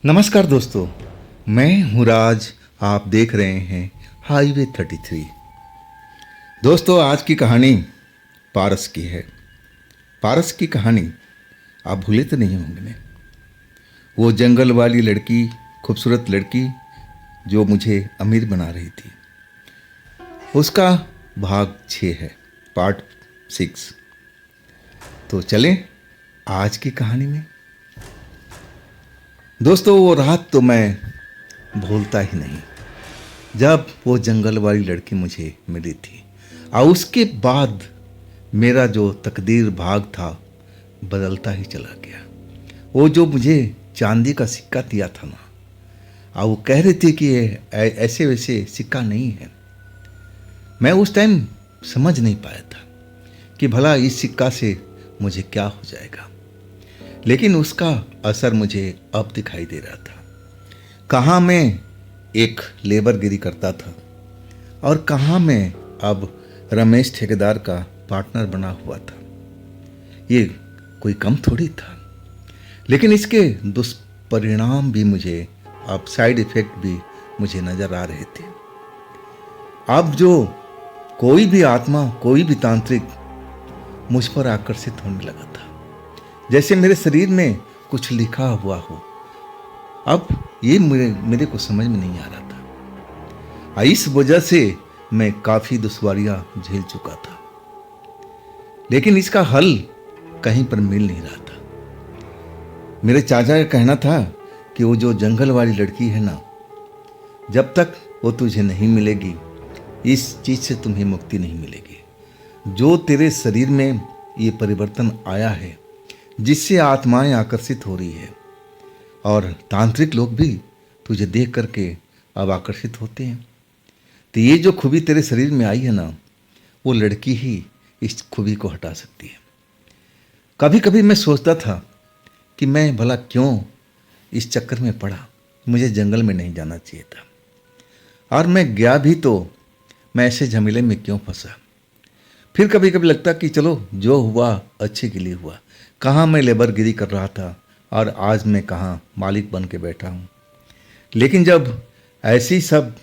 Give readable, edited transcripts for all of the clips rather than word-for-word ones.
नमस्कार दोस्तों, मैं हूँ राज। आप देख रहे हैं हाईवे 33। दोस्तों, आज की कहानी पारस की है। पारस की कहानी आप भूले तो नहीं होंगे। वो जंगल वाली लड़की, खूबसूरत लड़की जो मुझे अमीर बना रही थी, उसका भाग 6 है, पार्ट 6। तो चलें आज की कहानी में। दोस्तों, वो रात तो मैं भूलता ही नहीं जब वो जंगल वाली लड़की मुझे मिली थी। और उसके बाद मेरा जो तकदीर भाग था बदलता ही चला गया। वो जो मुझे चांदी का सिक्का दिया था ना, और वो कह रही थी कि ये ऐसे वैसे सिक्का नहीं है। मैं उस टाइम समझ नहीं पाया था कि भला इस सिक्का से मुझे क्या हो जाएगा, लेकिन उसका असर मुझे अब दिखाई दे रहा था। कहाँ मैं एक लेबरगिरी करता था और कहाँ मैं अब रमेश ठेकेदार का पार्टनर बना हुआ था। ये कोई कम थोड़ी था, लेकिन इसके दुष्परिणाम भी मुझे, अब साइड इफेक्ट भी मुझे नजर आ रहे थे। अब जो कोई भी आत्मा, कोई भी तांत्रिक मुझ पर आकर्षित होने लगा था, जैसे मेरे शरीर में कुछ लिखा हुआ हो। अब ये मेरे को समझ में नहीं आ रहा था। इस वजह से मैं काफ़ी दुश्वारियां झेल चुका था, लेकिन इसका हल कहीं पर मिल नहीं रहा था। मेरे चाचा का कहना था कि वो जो जंगल वाली लड़की है ना, जब तक वो तुझे नहीं मिलेगी, इस चीज़ से तुम्हें मुक्ति नहीं मिलेगी। जो तेरे शरीर में ये परिवर्तन आया है, जिससे आत्माएं आकर्षित हो रही है, और तांत्रिक लोग भी तुझे देख करके अब आकर्षित होते हैं, तो ये जो खूबी तेरे शरीर में आई है ना, वो लड़की ही इस खूबी को हटा सकती है। कभी कभी मैं सोचता था कि मैं भला क्यों इस चक्कर में पड़ा, मुझे जंगल में नहीं जाना चाहिए था, और मैं गया भी तो मैं ऐसे झमेले में क्यों फंसा। फिर कभी कभी लगता कि चलो जो हुआ अच्छे के लिए हुआ। कहाँ मैं लेबरगिरी कर रहा था और आज मैं कहाँ मालिक बन के बैठा हूँ। लेकिन जब ऐसी सब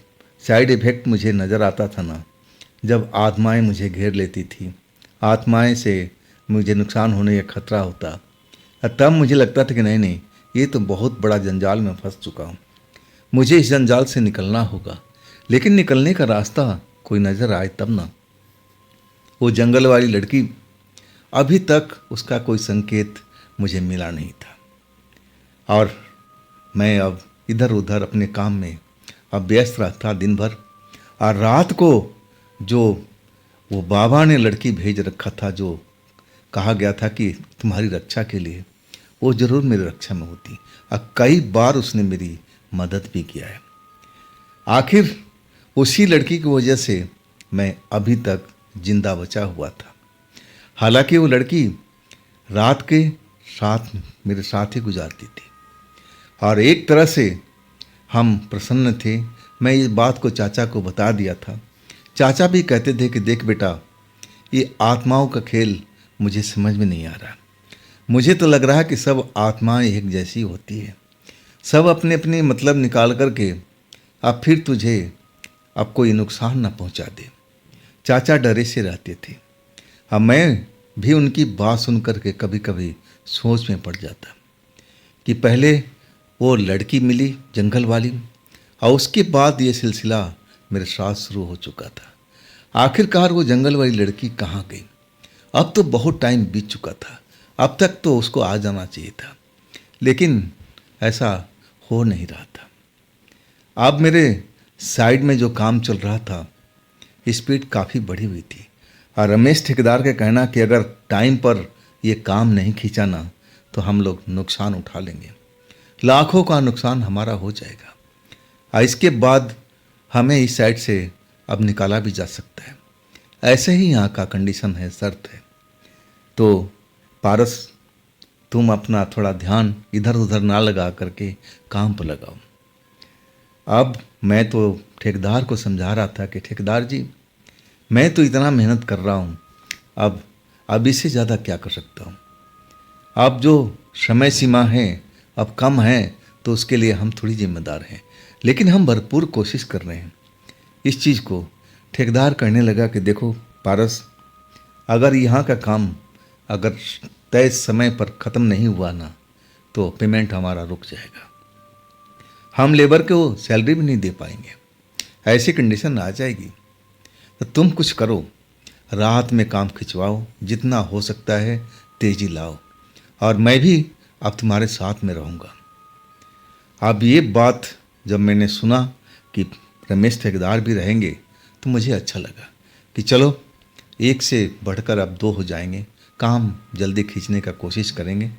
साइड इफ़ेक्ट मुझे नज़र आता था ना, जब आत्माएं मुझे घेर लेती थी, आत्माएं से मुझे नुकसान होने का खतरा होता, तब मुझे लगता था कि नहीं नहीं, ये तो बहुत बड़ा जंजाल में फंस चुका हूँ, मुझे इस जंजाल से निकलना होगा। लेकिन निकलने का रास्ता कोई नज़र आए तब ना। वो जंगल वाली लड़की, अभी तक उसका कोई संकेत मुझे मिला नहीं था, और मैं अब इधर उधर अपने काम में अब व्यस्त रहता दिन भर। और रात को जो वो बाबा ने लड़की भेज रखा था, जो कहा गया था कि तुम्हारी रक्षा के लिए, वो ज़रूर मेरी रक्षा में होती, और कई बार उसने मेरी मदद भी किया है। आखिर उसी लड़की की वजह से मैं अभी तक जिंदा बचा हुआ था। हालांकि वो लड़की रात के साथ मेरे साथ ही गुजारती थी, और एक तरह से हम प्रसन्न थे। मैं इस बात को चाचा को बता दिया था। चाचा भी कहते थे कि देख बेटा, ये आत्माओं का खेल मुझे समझ में नहीं आ रहा। मुझे तो लग रहा है कि सब आत्माएं एक जैसी होती है, सब अपने अपने मतलब निकाल करके अब फिर तुझे अब कोई नुकसान ना पहुंचा दे। चाचा डरे से रहते थे। अब मैं भी उनकी बात सुन करके कभी कभी सोच में पड़ जाता कि पहले वो लड़की मिली जंगल वाली, और उसके बाद ये सिलसिला मेरे साथ शुरू हो चुका था। आखिरकार वो जंगल वाली लड़की कहाँ गई? अब तो बहुत टाइम बीत चुका था, अब तक तो उसको आ जाना चाहिए था, लेकिन ऐसा हो नहीं रहा था। अब मेरे साइड में जो काम चल रहा था, स्पीड काफ़ी बढ़ी हुई थी, और रमेश ठेकेदार का कहना कि अगर टाइम पर ये काम नहीं खींचा ना, तो हम लोग नुकसान उठा लेंगे, लाखों का नुकसान हमारा हो जाएगा, और इसके बाद हमें इस साइड से अब निकाला भी जा सकता है। ऐसे ही यहाँ का कंडीशन है, शर्त है। तो पारस, तुम अपना थोड़ा ध्यान इधर उधर ना लगा करके काम पर लगाओ। अब मैं तो ठेकेदार को समझा रहा था कि ठेकेदार जी, मैं तो इतना मेहनत कर रहा हूँ, अब इससे ज़्यादा क्या कर सकता हूँ। अब जो समय सीमा है अब कम है, तो उसके लिए हम थोड़ी जिम्मेदार हैं, लेकिन हम भरपूर कोशिश कर रहे हैं इस चीज़ को। ठेकेदार कहने लगा कि देखो पारस, अगर यहाँ का काम अगर तय समय पर ख़त्म नहीं हुआ ना, तो पेमेंट हमारा रुक जाएगा, हम लेबर को सैलरी भी नहीं दे पाएंगे, ऐसी कंडीशन आ जाएगी। तो तुम कुछ करो, रात में काम खिंचवाओ, जितना हो सकता है तेज़ी लाओ, और मैं भी अब तुम्हारे साथ में रहूँगा। अब ये बात जब मैंने सुना कि रमेश ठेकेदार भी रहेंगे, तो मुझे अच्छा लगा कि चलो एक से बढ़कर अब दो हो जाएंगे, काम जल्दी खींचने का कोशिश करेंगे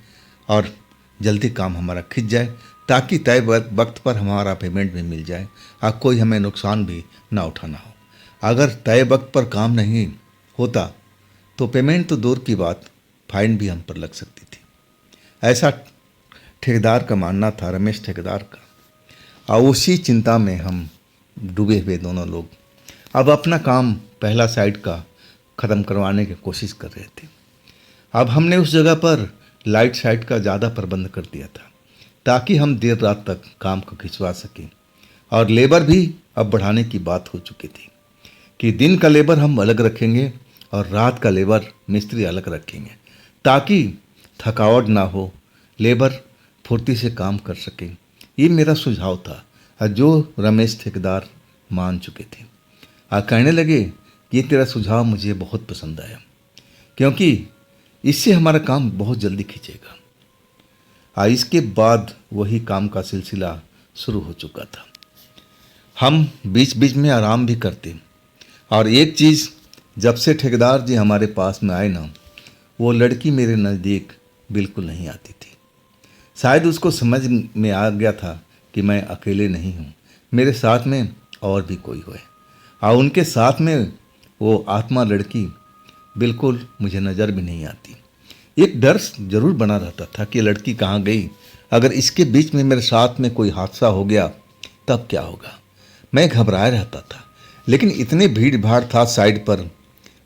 और जल्दी काम हमारा खिंच जाए, ताकि तय वक्त पर हमारा पेमेंट भी मिल जाए और कोई हमें नुकसान भी ना उठाना हो। अगर तय वक्त पर काम नहीं होता तो पेमेंट तो दूर की बात, फाइन भी हम पर लग सकती थी। ऐसा ठेकेदार का मानना था, रमेश ठेकेदार का। और उसी चिंता में हम डूबे हुए दोनों लोग अब अपना काम पहला साइड का ख़त्म करवाने की कोशिश कर रहे थे। अब हमने उस जगह पर लाइट साइड का ज़्यादा प्रबंध कर दिया था, ताकि हम देर रात तक काम को खिंचवा सकें। और लेबर भी अब बढ़ाने की बात हो चुकी थी कि दिन का लेबर हम अलग रखेंगे और रात का लेबर मिस्त्री अलग रखेंगे, ताकि थकावट ना हो, लेबर फुर्ती से काम कर सके। ये मेरा सुझाव था, और जो रमेश ठेकेदार मान चुके थे और कहने लगे कि ये तेरा सुझाव मुझे बहुत पसंद आया, क्योंकि इससे हमारा काम बहुत जल्दी खींचेगा। और इसके बाद वही काम का सिलसिला शुरू हो चुका था। हम बीच बीच में आराम भी करते, और एक चीज़, जब से ठेकेदार जी हमारे पास में आए ना, वो लड़की मेरे नज़दीक बिल्कुल नहीं आती थी। शायद उसको समझ में आ गया था कि मैं अकेले नहीं हूँ, मेरे साथ में और भी कोई होए, और उनके साथ में वो आत्मा लड़की बिल्कुल मुझे नज़र भी नहीं आती। एक डर जरूर बना रहता था कि लड़की कहाँ गई, अगर इसके बीच में मेरे साथ में कोई हादसा हो गया तब क्या होगा। मैं घबराया रहता था, लेकिन इतने भीड़ भाड़ था साइड पर,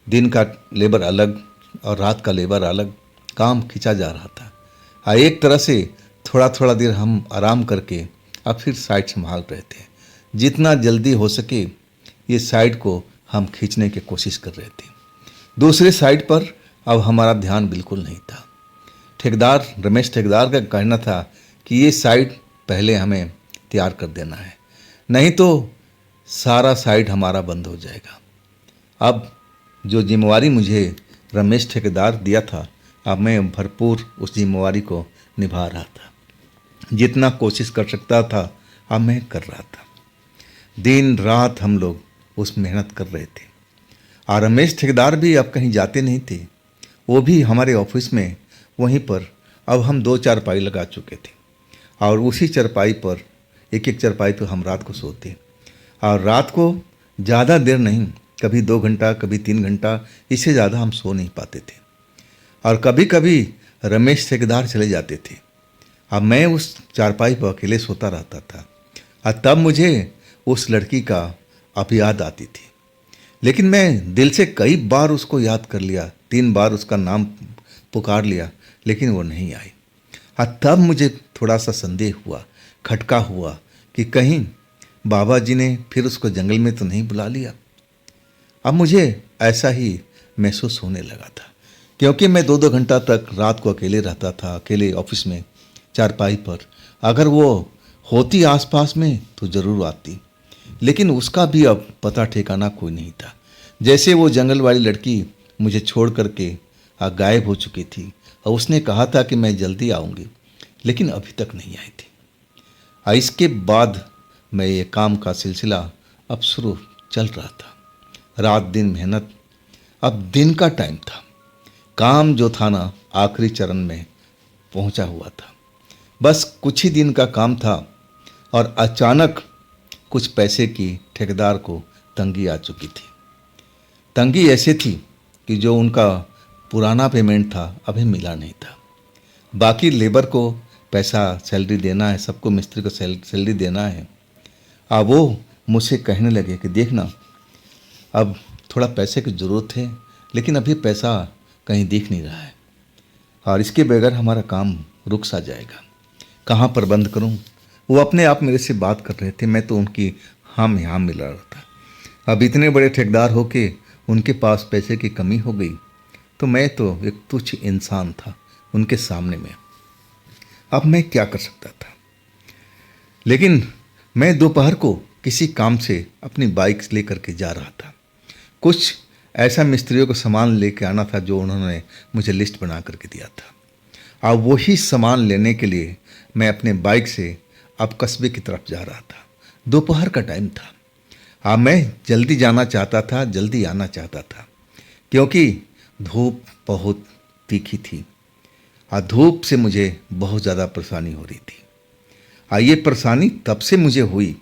दिन का लेबर अलग और रात का लेबर अलग, काम खिंचा जा रहा था। और एक तरह से थोड़ा थोड़ा देर हम आराम करके अब फिर साइड संभाल रहे थे। जितना जल्दी हो सके ये साइड को हम खींचने की कोशिश कर रहे थे। दूसरे साइड पर अब हमारा ध्यान बिल्कुल नहीं था। ठेकेदार रमेश ठेकेदार का कहना था कि ये साइड पहले हमें तैयार कर देना है, नहीं तो सारा साइड हमारा बंद हो जाएगा। अब जो जिम्मेवारी मुझे रमेश ठेकेदार दिया था, अब मैं भरपूर उस जिम्मेवारी को निभा रहा था। जितना कोशिश कर सकता था अब मैं कर रहा था। दिन रात हम लोग उस मेहनत कर रहे थे। और रमेश ठेकेदार भी अब कहीं जाते नहीं थे, वो भी हमारे ऑफिस में वहीं पर अब हम 2 चारपाई लगा चुके थे, और उसी चारपाई पर एक चारपाई पर हम रात को सोते। और रात को ज़्यादा देर नहीं, कभी 2 घंटा कभी 3 घंटा, इससे ज़्यादा हम सो नहीं पाते थे। और कभी कभी रमेश ठेकेदार चले जाते थे, अब मैं उस चारपाई पर अकेले सोता रहता था। और तब मुझे उस लड़की का अब याद आती थी, लेकिन मैं दिल से कई बार उसको याद कर लिया, 3 बार उसका नाम पुकार लिया, लेकिन वो नहीं आई। और तब मुझे थोड़ा सा संदेह हुआ, खटका हुआ कि कहीं बाबा जी ने फिर उसको जंगल में तो नहीं बुला लिया। अब मुझे ऐसा ही महसूस होने लगा था, क्योंकि मैं 2-2 घंटा तक रात को अकेले रहता था, अकेले ऑफिस में चारपाई पर। अगर वो होती आसपास में तो ज़रूर आती, लेकिन उसका भी अब पता ठिकाना कोई नहीं था। जैसे वो जंगल वाली लड़की मुझे छोड़ करके गायब हो चुकी थी, और उसने कहा था कि मैं जल्दी आऊँगी, लेकिन अभी तक नहीं आई थी। और इसके बाद मैं ये काम का सिलसिला अब शुरू चल रहा था, रात दिन मेहनत। अब दिन का टाइम था, काम जो था ना आखिरी चरण में पहुंचा हुआ था, बस कुछ ही दिन का काम था। और अचानक कुछ पैसे की ठेकेदार को तंगी आ चुकी थी। तंगी ऐसे थी कि जो उनका पुराना पेमेंट था अभी मिला नहीं था। बाकी लेबर को पैसा सैलरी देना है, सबको मिस्त्री को सैलरी देना है। अब वो मुझसे कहने लगे कि देखना, अब थोड़ा पैसे की ज़रूरत है, लेकिन अभी पैसा कहीं दिख नहीं रहा है, और इसके बगैर हमारा काम रुक सा जाएगा। कहाँ प्रबंध करूं, वो अपने आप मेरे से बात कर रहे थे, मैं तो उनकी हाँ में हाँ मिला रहा था। अब इतने बड़े ठेकेदार होके उनके पास पैसे की कमी हो गई, तो मैं तो एक तुच्छ इंसान था उनके सामने में। अब मैं क्या कर सकता था। लेकिन मैं दोपहर को किसी काम से अपनी बाइक लेकर के जा रहा था। कुछ ऐसा मिस्त्रियों को सामान लेके आना था जो उन्होंने मुझे लिस्ट बना करके दिया था। अब वही सामान लेने के लिए मैं अपने बाइक से अब कस्बे की तरफ जा रहा था। दोपहर का टाइम था। अब मैं जल्दी जाना चाहता था, जल्दी आना चाहता था, क्योंकि धूप बहुत तीखी थी और धूप से मुझे बहुत ज़्यादा परेशानी हो रही थी। ये परेशानी तब से मुझे हुई,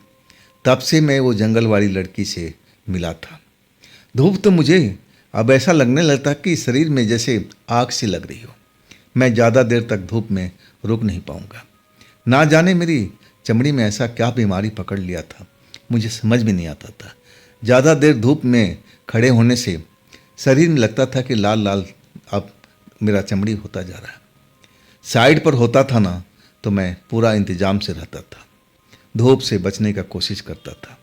तब से मैं वो जंगल वाली लड़की से मिला था। धूप तो मुझे अब ऐसा लगने लगता कि शरीर में जैसे आग सी लग रही हो। मैं ज़्यादा देर तक धूप में रुक नहीं पाऊंगा। ना जाने मेरी चमड़ी में ऐसा क्या बीमारी पकड़ लिया था, मुझे समझ में नहीं आता था। ज़्यादा देर धूप में खड़े होने से शरीर में लगता था कि लाल लाल अब मेरा चमड़ी होता जा रहा है। साइड पर होता था ना तो मैं पूरा इंतजाम से रहता था, धूप से बचने का कोशिश करता था।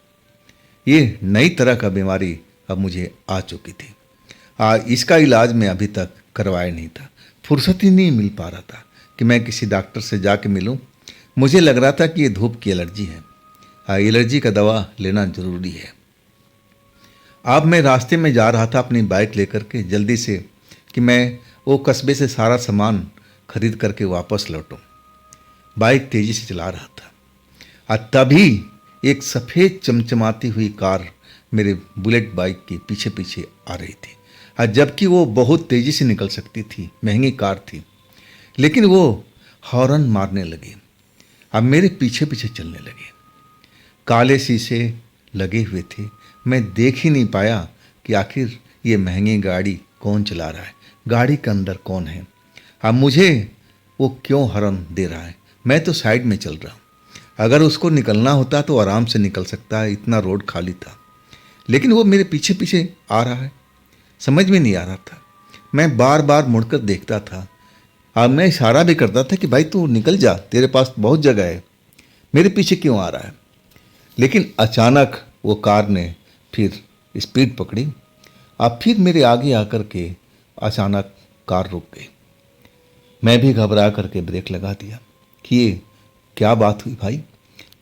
ये नई तरह का बीमारी अब मुझे आ चुकी थी। इसका इलाज मैं अभी तक करवाया नहीं था। फुर्सत ही नहीं मिल पा रहा था कि मैं किसी डॉक्टर से जाके मिलूं। मुझे लग रहा था कि ये धूप की एलर्जी है। एलर्जी का दवा लेना ज़रूरी है। अब मैं रास्ते में जा रहा था अपनी बाइक लेकर के जल्दी से, कि मैं वो कस्बे से सारा सामान खरीद करके वापस लौटूं। बाइक तेज़ी से चला रहा था और तभी एक सफ़ेद चमचमाती हुई कार मेरे बुलेट बाइक के पीछे पीछे आ रही थी। और जबकि वो बहुत तेज़ी से निकल सकती थी, महंगी कार थी, लेकिन वो हॉर्न मारने लगी। अब मेरे पीछे पीछे चलने लगे। काले शीशे लगे हुए थे। मैं देख ही नहीं पाया कि आखिर ये महंगी गाड़ी कौन चला रहा है, गाड़ी के अंदर कौन है। अब मुझे वो क्यों हॉर्न दे रहा है। मैं तो साइड में चल रहा हूँ। अगर उसको निकलना होता तो आराम से निकल सकता है, इतना रोड खाली था। लेकिन वो मेरे पीछे पीछे आ रहा है, समझ में नहीं आ रहा था। मैं बार बार मुड़कर देखता था। अब मैं इशारा भी करता था कि भाई तू निकल जा, तेरे पास बहुत जगह है, मेरे पीछे क्यों आ रहा है। लेकिन अचानक वो कार ने फिर स्पीड पकड़ी। अब फिर मेरे आगे आकर के अचानक कार रुक गई। मैं भी घबरा करके ब्रेक लगा दिया कि ये क्या बात हुई भाई।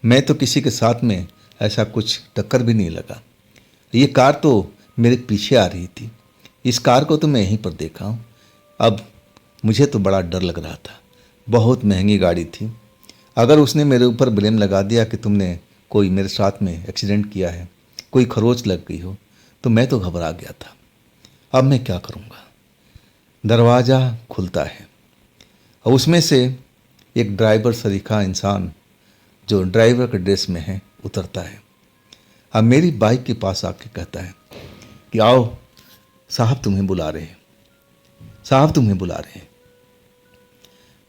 मैं तो किसी के साथ में ऐसा कुछ टक्कर भी नहीं लगा। ये कार तो मेरे पीछे आ रही थी। इस कार को तो मैं यहीं पर देखा हूँ। अब मुझे तो बड़ा डर लग रहा था। बहुत महंगी गाड़ी थी। अगर उसने मेरे ऊपर ब्लेम लगा दिया कि तुमने कोई मेरे साथ में एक्सीडेंट किया है, कोई खरोच लग गई हो, तो मैं तो घबरा गया था। अब मैं क्या करूँगा। दरवाज़ा खुलता है और उसमें से एक ड्राइवर सरीखा इंसान जो ड्राइवर के ड्रेस में है उतरता है। अब मेरी बाइक के पास आके कहता है कि आओ साहब, तुम्हें बुला रहे हैं, साहब तुम्हें बुला रहे हैं।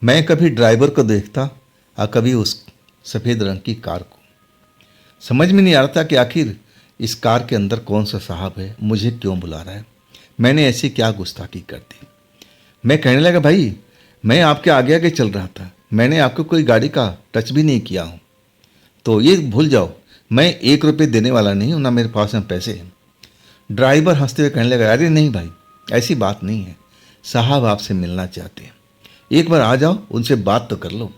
मैं कभी ड्राइवर को देखता और कभी उस सफ़ेद रंग की कार को। समझ में नहीं आ रहा था कि आखिर इस कार के अंदर कौन सा साहब है, मुझे क्यों बुला रहा है, मैंने ऐसी क्या गुस्ताखी कर दी। मैं कहने लगा भाई मैं आपके आगे आगे चल रहा था, मैंने आपको कोई गाड़ी का टच भी नहीं किया हूँ, तो ये भूल जाओ, मैं 1 रुपये देने वाला नहीं हूँ, ना मेरे पास में पैसे हैं। ड्राइवर हंसते हुए कहने लगा अरे नहीं भाई, ऐसी बात नहीं है, साहब आपसे मिलना चाहते हैं, एक बार आ जाओ, उनसे बात तो कर लो।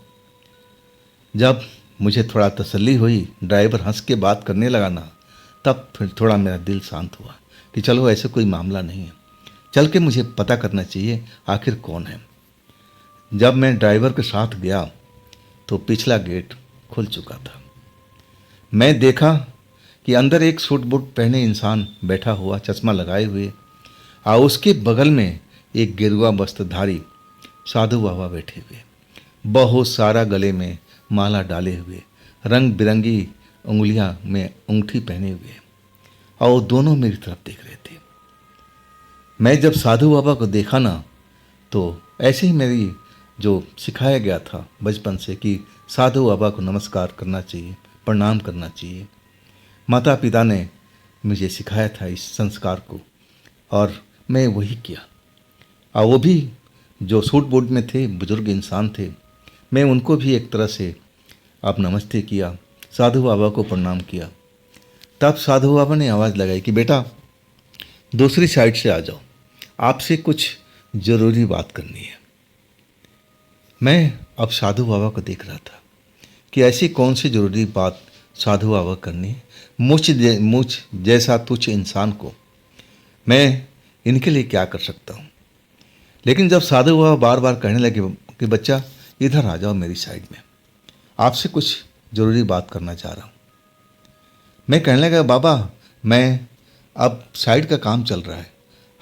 जब मुझे थोड़ा तसल्ली हुई, ड्राइवर हंस के बात करने लगा ना, तब फिर थोड़ा मेरा दिल शांत हुआ कि चलो ऐसा कोई मामला नहीं है, चल के मुझे पता करना चाहिए आखिर कौन है। जब मैं ड्राइवर के साथ गया तो पिछला गेट खुल चुका था। मैं देखा कि अंदर एक सूट बूट पहने इंसान बैठा हुआ, चश्मा लगाए हुए, और उसके बगल में एक गेरुआ वस्त्रधारी साधु बाबा बैठे हुए, बहुत सारा गले में माला डाले हुए, रंग बिरंगी उंगलियां में अंगूठी पहने हुए, और वो दोनों मेरी तरफ देख रहे थे। मैं जब साधु बाबा को देखा ना, तो ऐसे ही मेरी जो सिखाया गया था बचपन से कि साधु बाबा को नमस्कार करना चाहिए, प्रणाम करना चाहिए, माता पिता ने मुझे सिखाया था इस संस्कार को, और मैं वही किया। और वो भी जो सूट बूट में थे, बुजुर्ग इंसान थे, मैं उनको भी एक तरह से अब नमस्ते किया, साधु बाबा को प्रणाम किया। तब साधु बाबा ने आवाज़ लगाई कि बेटा दूसरी साइड से आ जाओ, आपसे कुछ ज़रूरी बात करनी है। मैं अब साधु बाबा को देख रहा था कि ऐसी कौन सी ज़रूरी बात साधु बाबा करनी है। मुझ जैसा तुच्छ इंसान को मैं इनके लिए क्या कर सकता हूँ। लेकिन जब साधु बाबा बार बार कहने लगे कि बच्चा इधर आ जाओ मेरी साइड में, आपसे कुछ ज़रूरी बात करना चाह रहा हूँ। मैं कहने लगा बाबा मैं अब साइड का काम चल रहा है,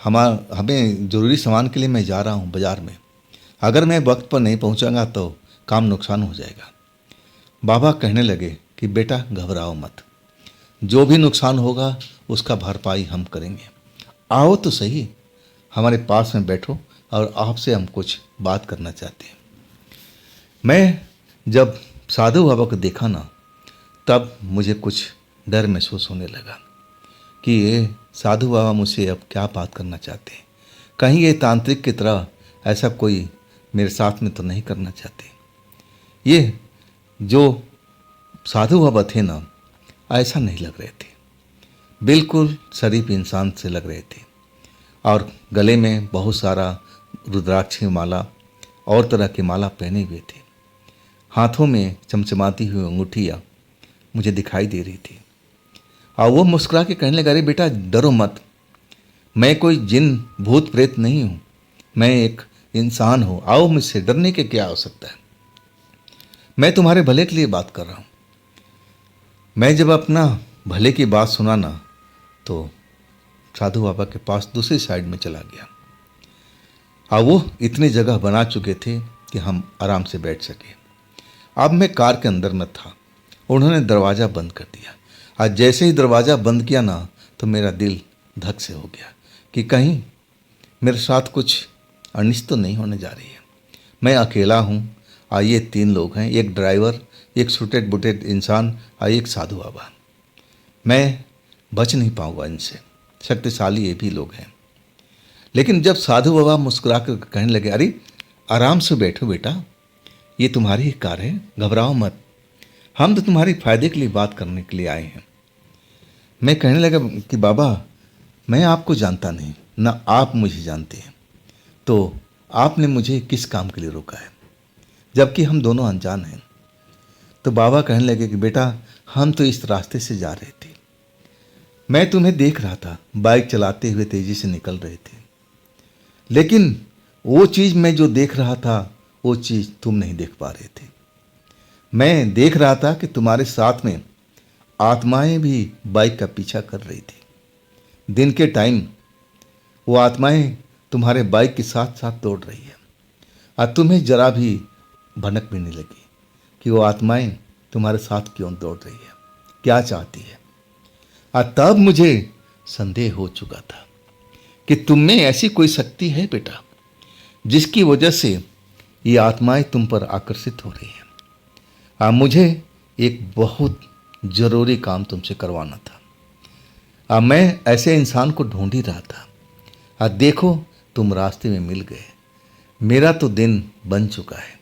हमें ज़रूरी सामान के लिए मैं जा रहा हूँ बाज़ार में, अगर मैं वक्त पर नहीं पहुँचाऊंगा तो काम नुकसान हो जाएगा। बाबा कहने लगे कि बेटा घबराओ मत, जो भी नुकसान होगा उसका भरपाई हम करेंगे। आओ तो सही, हमारे पास में बैठो और आपसे हम कुछ बात करना चाहते हैं। मैं जब साधु बाबा को देखा ना, तब मुझे कुछ डर महसूस होने लगा कि ये साधु बाबा मुझसे अब क्या बात करना चाहते हैं। कहीं ये तांत्रिक की तरह ऐसा कोई मेरे साथ में तो नहीं करना चाहते। ये जो साधु बाबा थे ना, ऐसा नहीं लग रहे थे, बिल्कुल शरीफ इंसान से लग रहे थे। और गले में बहुत सारा रुद्राक्ष की माला और तरह की माला पहने हुए थे। हाथों में चमचमाती हुई अंगूठियाँ मुझे दिखाई दे रही थी। और वो मुस्कुरा के कहने लगा, अरे बेटा डरो मत, मैं कोई जिन भूत प्रेत नहीं हूँ, मैं एक इंसान हूँ, आओ मुझसे डरने के क्या हो सकता है, मैं तुम्हारे भले के लिए बात कर रहा हूँ। मैं जब अपना भले की बात सुना ना, तो साधु बाबा के पास दूसरी साइड में चला गया। और वो इतनी जगह बना चुके थे कि हम आराम से बैठ सके। अब मैं कार के अंदर में था, उन्होंने दरवाज़ा बंद कर दिया। और जैसे ही दरवाज़ा बंद किया ना, तो मेरा दिल धक से हो गया कि कहीं मेरे साथ कुछ अनिष्ट तो नहीं होने जा रही है। मैं अकेला हूँ और ये 3 लोग हैं, एक ड्राइवर, एक सूटेड बूटेड इंसान और एक साधु बाबा। मैं बच नहीं पाऊँगा इनसे, शक्तिशाली ये भी लोग हैं। लेकिन जब साधु बाबा मुस्कुरा कर कहने लगे, अरे आराम से बैठो बेटा, ये तुम्हारी ही कार है, घबराओ मत, हम तो तुम्हारी फ़ायदे के लिए बात करने के लिए आए हैं। मैं कहने लगा कि बाबा मैं आपको जानता नहीं, ना आप मुझे जानते हैं, तो आपने मुझे किस काम के लिए रोका है, जबकि हम दोनों अनजान हैं। तो बाबा कहने लगे कि बेटा हम तो इस रास्ते से जा रहे थे, मैं तुम्हें देख रहा था, बाइक चलाते हुए तेज़ी से निकल रहे थे, लेकिन वो चीज़ मैं जो देख रहा था वो चीज़ तुम नहीं देख पा रहे थे। मैं देख रहा था कि तुम्हारे साथ में आत्माएं भी बाइक का पीछा कर रही थी। दिन के टाइम वो आत्माएं तुम्हारे बाइक के साथ साथ दौड़ रही है और तुम्हें जरा भी भनक भी नहीं लगी कि वो आत्माएं तुम्हारे साथ क्यों दौड़ रही है, क्या चाहती है। और तब मुझे संदेह हो चुका था कि तुम में ऐसी कोई शक्ति है बेटा, जिसकी वजह से ये आत्माएं तुम पर आकर्षित हो रही हैं। मुझे एक बहुत ज़रूरी काम तुमसे करवाना था। मैं ऐसे इंसान को ढूंढ ही रहा था। देखो तुम रास्ते में मिल गए, मेरा तो दिन बन चुका है।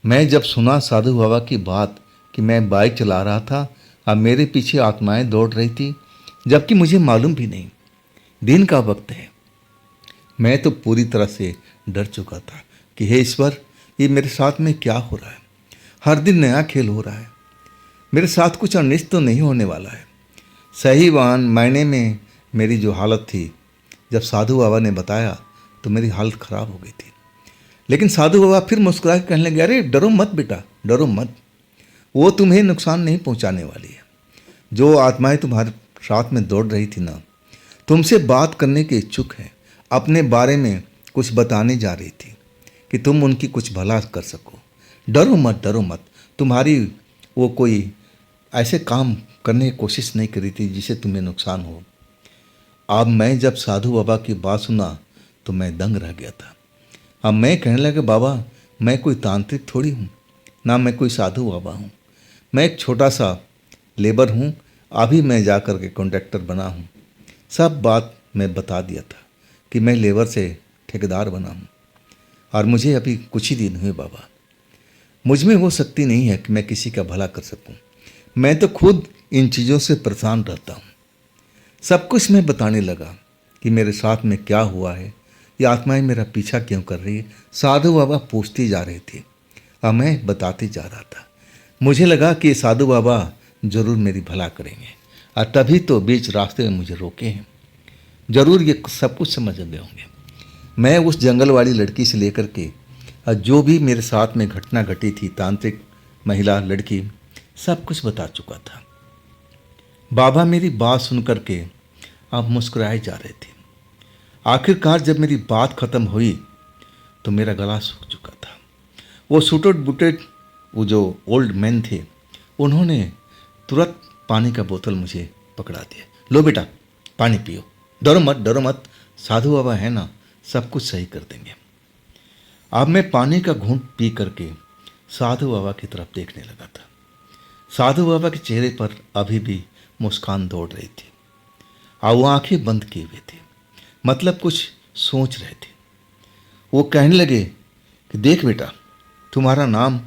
मैं जब सुना साधु बाबा की बात कि मैं बाइक चला रहा था और मेरे पीछे आत्माएं दौड़ रही थी, जबकि मुझे मालूम भी नहीं दिन का वक्त है, मैं तो पूरी तरह से डर चुका था कि हे ईश्वर, ये मेरे साथ में क्या हो रहा है। हर दिन नया खेल हो रहा है, मेरे साथ कुछ अनिष्ट तो नहीं होने वाला है। सही मायने में मेरी जो हालत थी, जब साधु बाबा ने बताया तो मेरी हालत ख़राब हो गई थी। लेकिन साधु बाबा फिर मुस्कुरा के कहने लगे, अरे डरो मत बेटा, डरो मत, वो तुम्हें नुकसान नहीं पहुंचाने वाली है। जो आत्माएं तुम्हारे साथ में दौड़ रही थी ना, तुमसे बात करने के इच्छुक है, अपने बारे में कुछ बताने जा रही थी कि तुम उनकी कुछ भला कर सको। डरो मत, डरो मत, तुम्हारी वो कोई ऐसे काम करने की कोशिश नहीं करी थी जिससे तुम्हें नुकसान हो। अब मैं जब साधु बाबा की बात सुना तो मैं दंग रह गया था। अब मैं कहने लगा, बाबा मैं कोई तांत्रिक थोड़ी हूँ, ना मैं कोई साधु बाबा हूँ, मैं एक छोटा सा लेबर हूँ, अभी मैं जा कर के कॉन्ट्रैक्टर बना हूँ। सब बात मैं बता दिया था कि मैं लेबर से ठेकेदार बना हूँ और मुझे अभी कुछ ही दिन हुए बाबा। मुझ में वो शक्ति नहीं है कि मैं किसी का भला कर सकूं। मैं तो खुद इन चीज़ों से परेशान रहता हूँ। सब कुछ मैं बताने लगा कि मेरे साथ में क्या हुआ है, ये आत्माएं मेरा पीछा क्यों कर रही है। साधु बाबा पूछते जा रहे थे और मैं बताते जा रहा था। मुझे लगा कि साधु बाबा जरूर मेरी भला करेंगे, और तभी तो बीच रास्ते में मुझे रोके हैं। जरूर ये सब कुछ समझ गए होंगे। मैं उस जंगल वाली लड़की से लेकर के और जो भी मेरे साथ में घटना घटी थी, तांत्रिक महिला लड़की, सब कुछ बता चुका था। बाबा मेरी बात सुन करके अब मुस्कुराए जा रहे थे। आखिरकार जब मेरी बात खत्म हुई तो मेरा गला सूख चुका था। वो सूटेड बूटेड वो जो ओल्ड मैन थे, उन्होंने तुरंत पानी का बोतल मुझे पकड़ा दिया। लो बेटा, पानी पियो, डरो मत, साधु बाबा है ना, सब कुछ सही कर देंगे। अब मैं पानी का घूंट पी करके साधु बाबा की तरफ देखने लगा था। साधु बाबा के चेहरे पर अभी भी मुस्कान दौड़ रही थी और वो आंखें बंद किए हुए थे, मतलब कुछ सोच रहे थे। वो कहने लगे कि देख बेटा, तुम्हारा नाम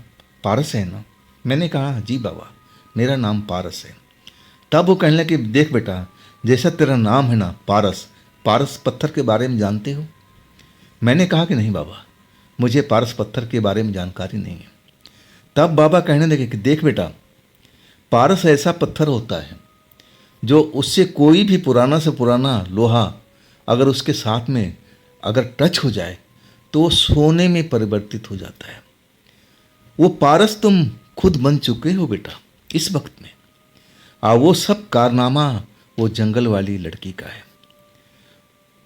पारस है ना? मैंने कहा जी बाबा, मेरा नाम पारस है। तब वो कहने लगे देख बेटा, जैसा तेरा नाम है ना पारस, पारस पत्थर के बारे में जानते हो? मैंने कहा कि नहीं बाबा, मुझे पारस पत्थर के बारे में जानकारी नहीं है। तब बाबा कहने लगे कि देख बेटा, पारस ऐसा पत्थर होता है जो उससे कोई भी पुराना से पुराना लोहा अगर उसके साथ में अगर टच हो जाए तो वो सोने में परिवर्तित हो जाता है। वो पारस तुम खुद बन चुके हो बेटा इस वक्त में। वो सब कारनामा वो जंगल वाली लड़की का है।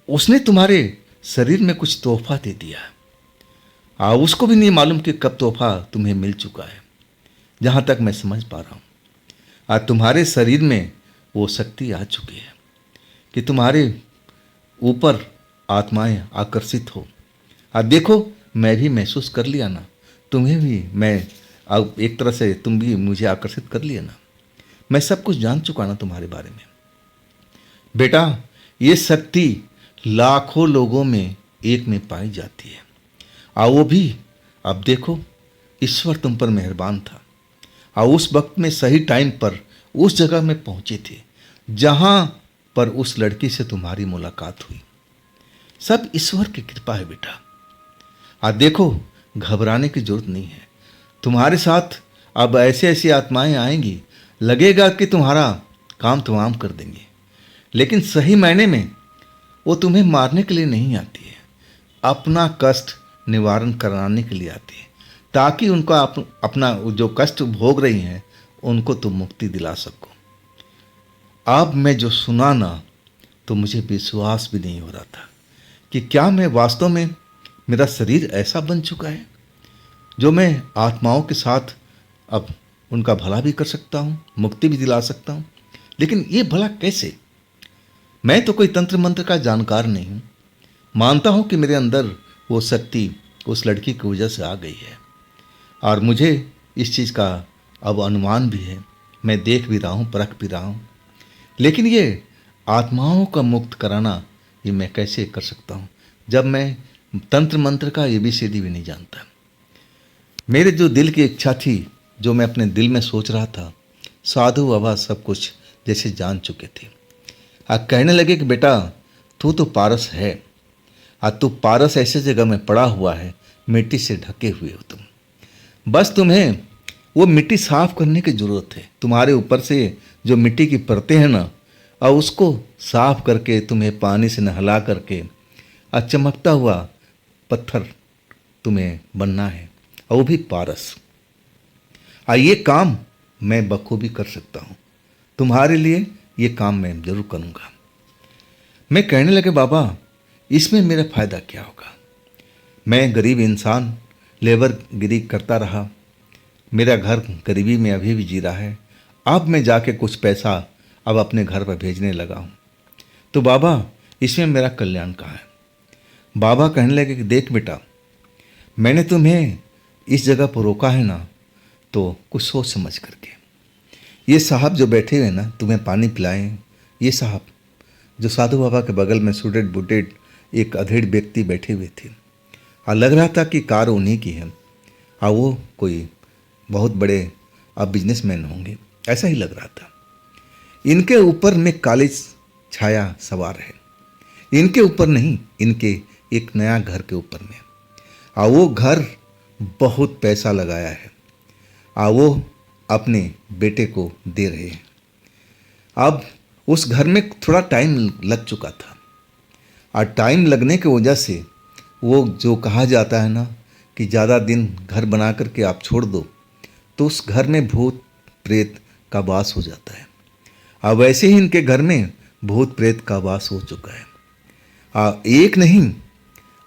उसने तुम्हारे शरीर में कुछ तोहफा दे दिया है। उसको भी नहीं मालूम कि कब तोहफा तुम्हें मिल चुका है। जहाँ तक मैं समझ पा रहा हूँ, तुम्हारे शरीर में वो शक्ति आ चुकी है कि तुम्हारे ऊपर आत्माएं आकर्षित हो। देखो, मैं भी महसूस कर लिया ना, तुम्हें भी मैं अब एक तरह से तुम भी मुझे आकर्षित कर लिया ना। मैं सब कुछ जान चुका ना तुम्हारे बारे में। बेटा, ये शक्ति लाखों लोगों में एक में पाई जाती है। वो भी अब देखो, ईश्वर तुम पर मेहरबान था और उस वक्त में सही टाइम पर उस जगह में पहुंचे थे जहां पर उस लड़की से तुम्हारी मुलाकात हुई। सब ईश्वर की कृपा है बेटा। देखो, घबराने की जरूरत नहीं है। तुम्हारे साथ अब ऐसी ऐसी आत्माएं आएंगी, लगेगा कि तुम्हारा काम तमाम कर देंगे, लेकिन सही मायने में वो तुम्हें मारने के लिए नहीं आती है, अपना कष्ट निवारण कराने के लिए आती है, ताकि उनका अपना जो कष्ट भोग रही हैं उनको तुम मुक्ति दिला सको। अब मैं जो सुना ना, तो मुझे विश्वास भी नहीं हो रहा था कि क्या मैं वास्तव में, मेरा शरीर ऐसा बन चुका है जो मैं आत्माओं के साथ अब उनका भला भी कर सकता हूँ, मुक्ति भी दिला सकता हूँ। लेकिन ये भला कैसे? मैं तो कोई तंत्र मंत्र का जानकार नहीं हूँ। मानता हूँ कि मेरे अंदर वो शक्ति उस लड़की की वजह से आ गई है और मुझे इस चीज़ का अब अनुमान भी है। मैं देख भी रहा हूँ, परख भी रहा हूँ, लेकिन ये आत्माओं का मुक्त कराना ये मैं कैसे कर सकता हूँ जब मैं तंत्र मंत्र का ABCD भी नहीं जानता। मेरे जो दिल की इच्छा थी, जो मैं अपने दिल में सोच रहा था, साधु बाबा सब कुछ जैसे जान चुके थे। कहने लगे कि बेटा, तू तो पारस है, तू पारस ऐसे जगह में पड़ा हुआ है, मिट्टी से ढके हुए हो तुम। बस तुम्हें वो मिट्टी साफ करने की ज़रूरत है। तुम्हारे ऊपर से जो मिट्टी की परतें हैं ना, और उसको साफ करके तुम्हें पानी से नहला करके चमकता हुआ पत्थर तुम्हें बनना है, और वो भी पारस। ये काम मैं बखूबी कर सकता हूँ। तुम्हारे लिए ये काम मैं जरूर करूँगा। मैं कहने लगे बाबा, इसमें मेरा फ़ायदा क्या होगा? मैं गरीब इंसान लेबर गिरी करता रहा, मेरा घर गरीबी में अभी भी जी रहा है। अब मैं जाके कुछ पैसा अब अपने घर पर भेजने लगा हूँ, तो बाबा इसमें मेरा कल्याण कहाँ है? बाबा कहने लगे कि देख बेटा, मैंने तुम्हें इस जगह पर रोका है ना, तो कुछ सोच समझ करके। ये साहब जो बैठे हुए ना, तुम्हें पानी पिलाएं, ये साहब जो साधु बाबा के बगल में सूटेड बूटेड एक अधेड़ व्यक्ति बैठे हुए थे, और लग रहा था कि कार उन्हीं की है, और वो कोई बहुत बड़े अब बिजनेसमैन होंगे, ऐसा ही लग रहा था। इनके ऊपर में काली छाया सवार है, इनके ऊपर नहीं, इनके एक नया घर के ऊपर में। वो घर बहुत पैसा लगाया है, वो अपने बेटे को दे रहे हैं। अब उस घर में थोड़ा टाइम लग चुका था, और टाइम लगने की वजह से वो जो कहा जाता है ना कि ज़्यादा दिन घर बना करके आप छोड़ दो तो उस घर में भूत प्रेत का वास हो जाता है। अब वैसे ही इनके घर में भूत प्रेत का वास हो चुका है। एक नहीं,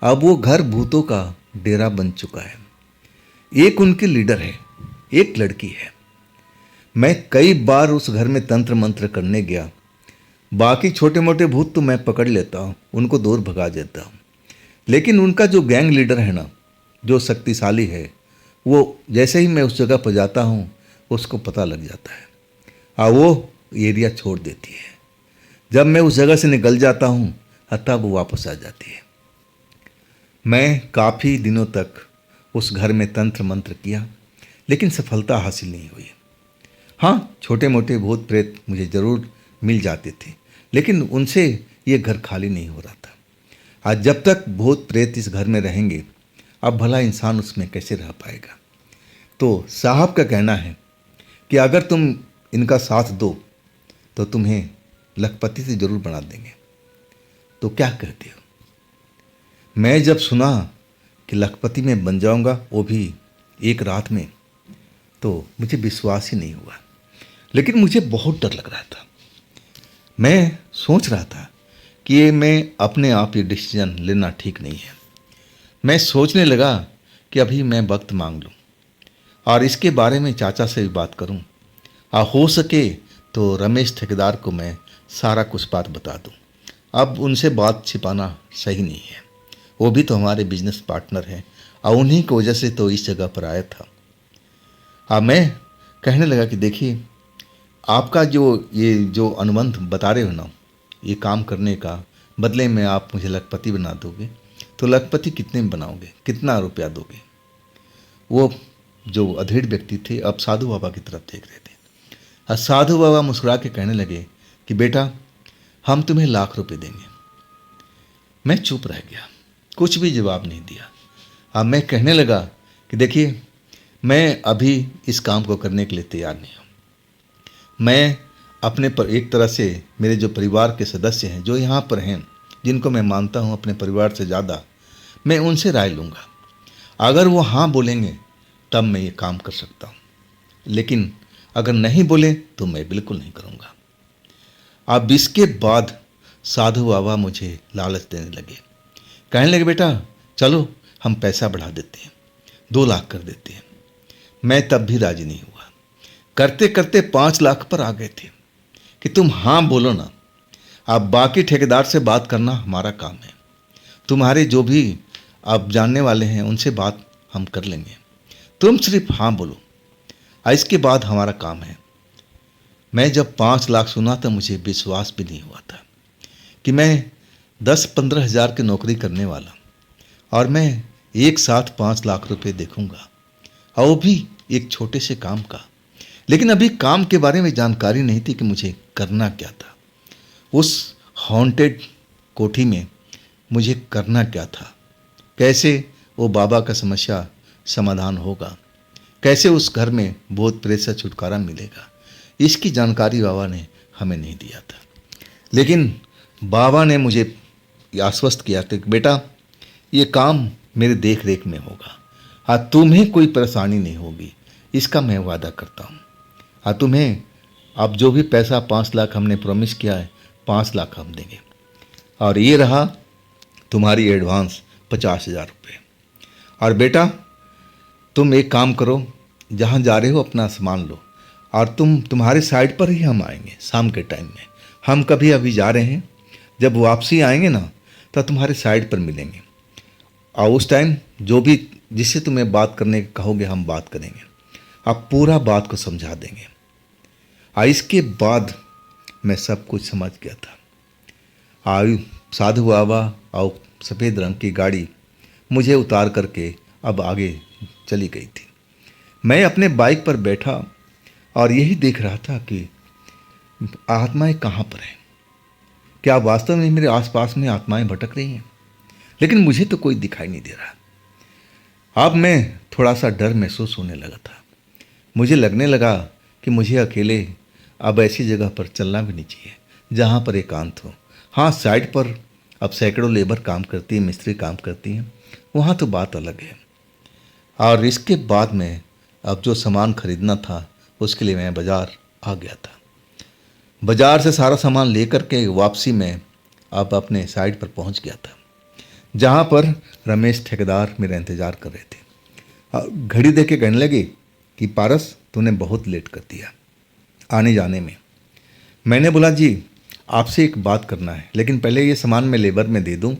अब वो घर भूतों का डेरा बन चुका है। एक उनके लीडर है, एक लड़की है। मैं कई बार उस घर में तंत्र मंत्र करने गया। बाकी छोटे मोटे भूत तो मैं पकड़ लेता हूँ, उनको दूर भगा देता हूँ, लेकिन उनका जो गैंग लीडर है ना, जो शक्तिशाली है, वो जैसे ही मैं उस जगह पर जाता हूँ उसको पता लग जाता है और वो एरिया छोड़ देती है। जब मैं उस जगह से निकल जाता हूँ तब वो वापस आ जाती है। मैं काफ़ी दिनों तक उस घर में तंत्र मंत्र किया, लेकिन सफलता हासिल नहीं हुई। हाँ, छोटे मोटे भूत प्रेत मुझे ज़रूर मिल जाते थे, लेकिन उनसे ये घर खाली नहीं हो रहा था। आज जब तक भूत प्रेत इस घर में रहेंगे, अब भला इंसान उसमें कैसे रह पाएगा। तो साहब का कहना है कि अगर तुम इनका साथ दो तो तुम्हें लखपति से ज़रूर बना देंगे। तो क्या कहते हो? मैं जब सुना कि लखपति में बन जाऊंगा, वो भी एक रात में, तो मुझे विश्वास ही नहीं हुआ, लेकिन मुझे बहुत डर लग रहा था। मैं सोच रहा था कि ये मैं अपने आप ये डिसीजन लेना ठीक नहीं है। मैं सोचने लगा कि अभी मैं वक्त मांग लूँ और इसके बारे में चाचा से भी बात करूँ, और हो सके तो रमेश ठेकेदार को मैं सारा कुछ बात बता दूँ। अब उनसे बात छिपाना सही नहीं है, वो भी तो हमारे बिजनेस पार्टनर हैं और उन्हीं की वजह से तो इस जगह पर आया था। मैं कहने लगा कि देखिए, आपका जो अनुबंध बता रहे हो ना, ये काम करने का बदले में आप मुझे लखपति बना दोगे, तो लखपति कितने में बनाओगे, कितना रुपया दोगे? वो जो अधेड़ व्यक्ति थे अब साधु बाबा की तरफ देख रहे थे, और साधु बाबा मुस्कुरा के कहने लगे कि बेटा, हम तुम्हें ₹1,00,000 देंगे। मैं चुप रह गया, कुछ भी जवाब नहीं दिया। अब मैं कहने लगा कि देखिए, मैं अभी इस काम को करने के लिए तैयार नहीं हूँ। मैं अपने पर एक तरह से मेरे जो परिवार के सदस्य हैं, जो यहाँ पर हैं, जिनको मैं मानता हूँ अपने परिवार से ज़्यादा, मैं उनसे राय लूँगा। अगर वो हाँ बोलेंगे तब मैं ये काम कर सकता हूँ, लेकिन अगर नहीं बोले तो मैं बिल्कुल नहीं करूँगा। अब इसके बाद साधु बाबा मुझे लालच देने लगे, कहने लगे बेटा चलो हम पैसा बढ़ा देते हैं, 2 लाख कर देते हैं। मैं तब भी राजी नहीं हुआ। करते करते 5 लाख पर आ गए थे कि तुम हाँ बोलो ना, अब बाकी ठेकेदार से बात करना हमारा काम है, तुम्हारे जो भी आप जानने वाले हैं उनसे बात हम कर लेंगे, तुम सिर्फ हाँ बोलो, इसके बाद हमारा काम है। मैं जब 5 लाख सुना तो मुझे विश्वास भी नहीं हुआ था कि मैं 10-15 हज़ार की नौकरी करने वाला और मैं एक साथ 5 लाख रुपए देखूंगा, और वो भी एक छोटे से काम का। लेकिन अभी काम के बारे में जानकारी नहीं थी कि मुझे करना क्या था, उस हॉन्टेड कोठी में मुझे करना क्या था, कैसे वो बाबा का समस्या समाधान होगा, कैसे उस घर में भूत प्रेत से छुटकारा मिलेगा, इसकी जानकारी बाबा ने हमें नहीं दिया था। लेकिन बाबा ने मुझे आश्वस्त किया था कि बेटा ये काम मेरे देख रेख में होगा, तुम्हें कोई परेशानी नहीं होगी, इसका मैं वादा करता हूँ। तुम्हें अब जो भी पैसा 5 लाख हमने प्रॉमिस किया है, 5 लाख हम देंगे, और ये रहा तुम्हारी एडवांस 50,000 रुपये। और बेटा तुम एक काम करो, जहाँ जा रहे हो अपना सामान लो, और तुम्हारे साइड पर ही हम आएंगे शाम के टाइम में। हम कभी अभी जा रहे हैं, जब वापसी आएंगे ना तो तुम्हारे साइड पर मिलेंगे, और उस टाइम जो भी जिससे तुम्हें बात करने कहोगे हम बात करेंगे, आप पूरा बात को समझा देंगे। इसके बाद मैं सब कुछ समझ गया था। साधु बाबा और सफ़ेद रंग की गाड़ी मुझे उतार करके अब आगे चली गई थी। मैं अपने बाइक पर बैठा और यही देख रहा था कि आत्माएं कहाँ पर हैं। क्या वास्तव में मेरे आसपास में आत्माएं भटक रही हैं? लेकिन मुझे तो कोई दिखाई नहीं दे रहा। अब मैं थोड़ा सा डर महसूस होने लगा था। मुझे लगने लगा कि मुझे अकेले अब ऐसी जगह पर चलना भी नहीं चाहिए जहाँ पर एकांत हो। हाँ, साइड पर अब सैकड़ों लेबर काम करती है, मिस्त्री काम करती हैं, वहाँ तो बात अलग है। और इसके बाद में अब जो सामान खरीदना था उसके लिए मैं बाज़ार आ गया था। बाज़ार से सारा सामान लेकर के वापसी में अब अपने साइड पर पहुंच गया था, जहां पर रमेश ठेकेदार मेरा इंतज़ार कर रहे थे। घड़ी देख के कहने लगे कि पारस, तूने बहुत लेट कर दिया आने जाने में। मैंने बोला जी, आपसे एक बात करना है, लेकिन पहले ये सामान मैं लेबर में दे दूं,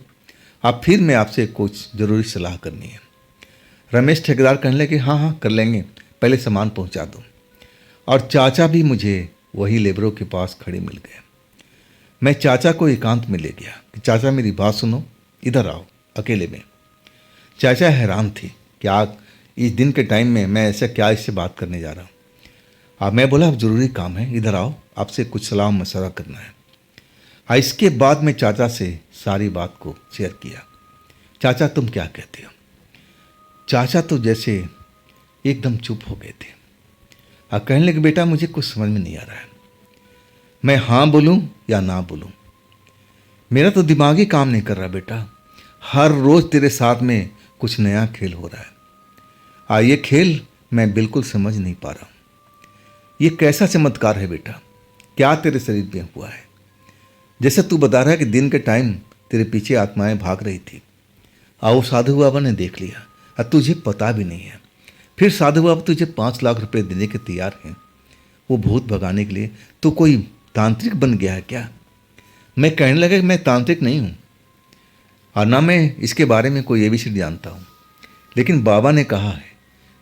अब फिर मैं आपसे कुछ ज़रूरी सलाह करनी है। रमेश ठेकेदार कहने लगे हाँ हाँ कर लेंगे, पहले सामान पहुंचा दो। और चाचा भी मुझे वही लेबरों के पास खड़े मिल गए। मैं चाचा को एकांत में ले गया कि चाचा मेरी बात सुनो, इधर आओ अकेले में। चाचा हैरान थे कि आज इस दिन के टाइम में मैं ऐसा क्या इससे बात करने जा रहा हूँ। अब मैं बोला अब ज़रूरी काम है, इधर आओ, आपसे कुछ सलाह मशवरा करना है। इसके बाद मैं चाचा से सारी बात को शेयर किया। चाचा तुम क्या कहते हो? चाचा तो जैसे एकदम चुप हो गए थे। कहने लगे बेटा मुझे कुछ समझ में नहीं आ रहा है, मैं हाँ बोलूँ या ना बोलूँ। मेरा तो दिमाग ही काम नहीं कर रहा बेटा। हर रोज़ तेरे साथ में कुछ नया खेल हो रहा है। ये खेल मैं बिल्कुल समझ नहीं पा रहा हूँ। ये कैसा चमत्कार है बेटा? क्या तेरे शरीर में हुआ है? जैसे तू बता रहा है कि दिन के टाइम तेरे पीछे आत्माएं भाग रही थी, वो साधु बाबा ने देख लिया और तुझे पता भी नहीं है। फिर साधु बाबा तुझे 5 लाख रुपए देने के तैयार हैं वो भूत भगाने के लिए। तू कोई तांत्रिक बन गया है क्या? मैं कहने लगा कि मैं तांत्रिक नहीं हूँ और ना मैं इसके बारे में कोई एबीसीडी जानता हूँ, लेकिन बाबा ने कहा है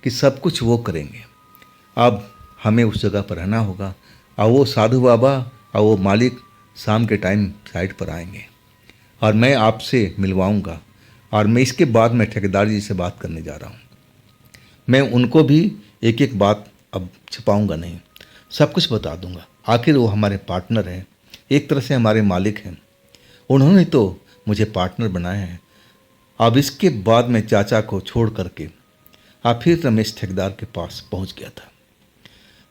कि सब कुछ वो करेंगे। अब हमें उस जगह पर रहना होगा और वो साधु बाबा और वो मालिक शाम के टाइम साइड पर आएंगे और मैं आपसे मिलवाऊंगा। और मैं इसके बाद मैं ठेकेदार जी से बात करने जा रहा हूँ। मैं उनको भी एक एक बात अब छिपाऊंगा नहीं, सब कुछ बता दूंगा। आखिर वो हमारे पार्टनर हैं, एक तरह से हमारे मालिक हैं, उन्होंने तो मुझे पार्टनर बनाया है। अब इसके बाद मैं चाचा को छोड़ करके फिर रमेश ठेकेदार के पास पहुंच गया था।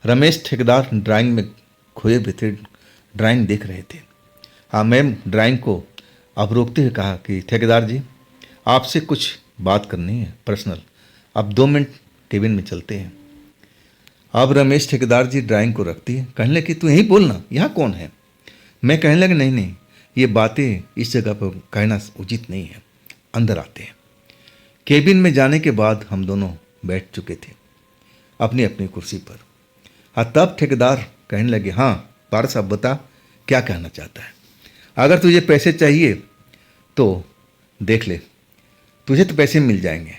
रमेश ठेकेदार ड्राइंग में खोए हुए थे, ड्राइंग देख रहे थे। मैं ड्राइंग को अब रोकते हुए कहा कि ठेकेदार जी आपसे कुछ बात करनी है पर्सनल, अब 2 मिनट केबिन में चलते हैं। अब रमेश ठेकेदार जी ड्राइंग को रखती है, कहने लगे तू यहीं बोलना, यहाँ कौन है? मैं कहने लगे नहीं नहीं, ये बातें इस जगह पर कहना उचित नहीं है, अंदर आते हैं। केबिन में जाने के बाद हम दोनों बैठ चुके थे अपनी अपनी कुर्सी पर। तब ठेकेदार कहने लगे हाँ पारस अब बता क्या कहना चाहता है। अगर तुझे पैसे चाहिए तो देख ले, तुझे तो पैसे मिल जाएंगे,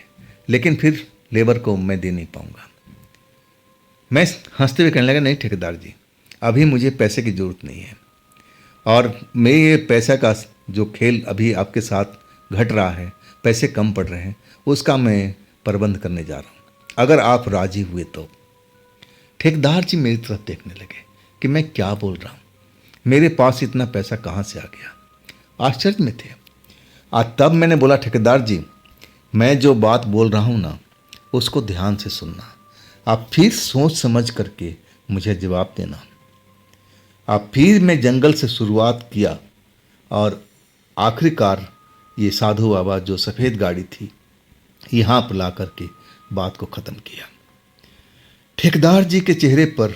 लेकिन फिर लेबर को मैं दे नहीं पाऊंगा। मैं हंसते हुए कहने लगा नहीं ठेकेदार जी, अभी मुझे पैसे की ज़रूरत नहीं है और मैं ये पैसा का जो खेल अभी आपके साथ घट रहा है, पैसे कम पड़ रहे हैं, उसका मैं प्रबंध करने जा रहा हूँ, अगर आप राजी हुए तो। ठेकेदार जी मेरी तरफ देखने लगे कि मैं क्या बोल रहा हूँ, मेरे पास इतना पैसा कहाँ से आ गया, आश्चर्य में थे। तब मैंने बोला ठेकेदार जी मैं जो बात बोल रहा हूँ ना उसको ध्यान से सुनना, आप फिर सोच समझ करके मुझे जवाब देना। अब फिर मैं जंगल से शुरुआत किया और आखिरकार ये साधु बाबा जो सफ़ेद गाड़ी थी यहाँ पर ला करके बात को ख़त्म किया। ठेकेदार जी के चेहरे पर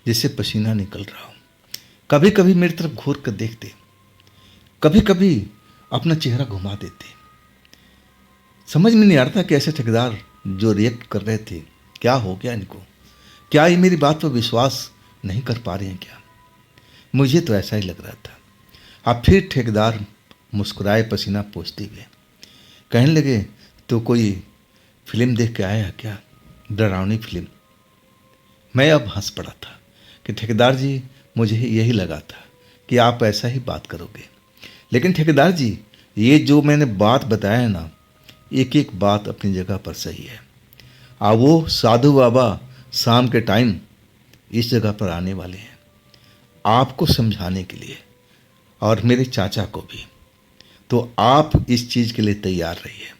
जैसे पसीना निकल रहा हो, कभी कभी मेरी तरफ घूर कर देखते, कभी कभी अपना चेहरा घुमा देते। समझ में नहीं आ रहा था कि ऐसे ठेकेदार जो रिएक्ट कर रहे थे क्या हो गया इनको, क्या ये मेरी बात पर विश्वास नहीं कर पा रहे हैं क्या? मुझे तो ऐसा ही लग रहा था। अब फिर ठेकेदार मुस्कुराए पसीना पोंछते हुए कहने लगे तो कोई फिल्म देख के आया क्या, डरावनी फिल्म? मैं अब हंस पड़ा था कि ठेकेदार जी मुझे यही लगा था कि आप ऐसा ही बात करोगे, लेकिन ठेकेदार जी ये जो मैंने बात बताया है ना, एक एक बात अपनी जगह पर सही है। वो साधु बाबा शाम के टाइम इस जगह पर आने वाले हैं आपको समझाने के लिए, और मेरे चाचा को भी। तो आप इस चीज़ के लिए तैयार रहिए।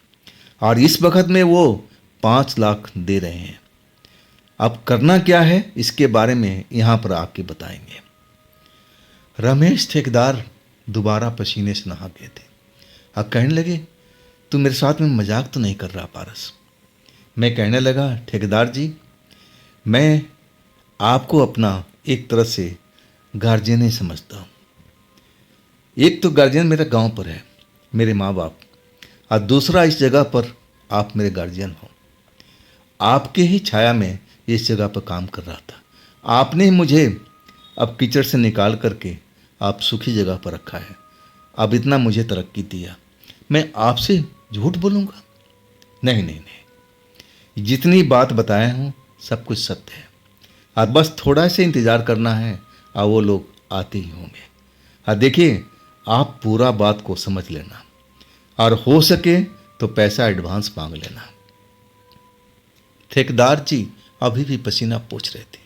और इस वक्त में वो 5 लाख दे रहे हैं। अब करना क्या है इसके बारे में यहाँ पर आके बताएंगे। रमेश ठेकेदार दोबारा पसीने से नहा गए थे। अब कहने लगे, तू मेरे साथ में मजाक तो नहीं कर रहा पारस? मैं कहने लगा, ठेकेदार जी, मैं आपको अपना एक तरह से गार्जियन ही समझता हूँ। एक तो गार्जियन मेरा गांव पर है, मेरे माँ बाप, और दूसरा इस जगह पर आप मेरे गार्जियन हो। आपके ही छाया में इस जगह पर काम कर रहा था। आपने ही मुझे अब कीचड़ से निकाल करके आप सुखी जगह पर रखा है। अब इतना मुझे तरक्की दिया, मैं आपसे झूठ बोलूँगा? नहीं नहीं नहीं, जितनी बात बताया हूँ सब कुछ सत्य है। अब बस थोड़ा सा इंतज़ार करना है और वो लोग आते ही होंगे। और देखिए, आप पूरा बात को समझ लेना, और हो सके तो पैसा एडवांस मांग लेना। ठेकेदार जी अभी भी पसीना पोंछ रहे थे,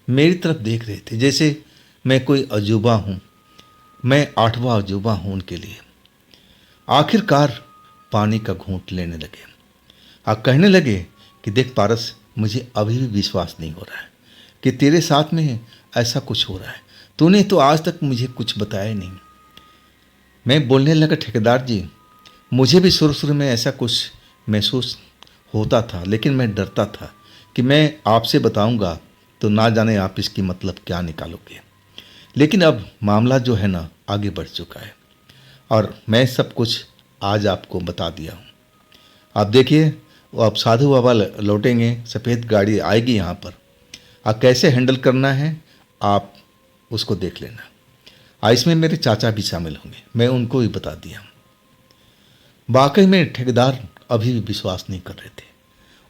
मेरी तरफ देख रहे थे जैसे मैं कोई अजूबा हूँ, मैं 8वां अजूबा हूँ उनके लिए। आखिरकार पानी का घूंट लेने लगे और कहने लगे कि देख पारस, मुझे अभी भी विश्वास नहीं हो रहा है कि तेरे साथ में ऐसा कुछ हो रहा है। तूने तो आज तक मुझे कुछ बताया नहीं। मैं बोलने लगा, ठेकेदार जी, मुझे भी शुरू शुरू में ऐसा कुछ महसूस होता था, लेकिन मैं डरता था कि मैं आपसे बताऊंगा तो ना जाने आप इसकी मतलब क्या निकालोगे। लेकिन अब मामला जो है ना आगे बढ़ चुका है और मैं सब कुछ आज आपको बता दिया हूँ। आप देखिए, वो अब साधु बाबा लौटेंगे, सफ़ेद गाड़ी आएगी यहाँ पर, और कैसे हैंडल करना है आप उसको देख लेना। इसमें मेरे चाचा भी शामिल होंगे, मैं उनको भी बता दिया। वाकई में ठेकेदार अभी भी विश्वास नहीं कर रहे थे।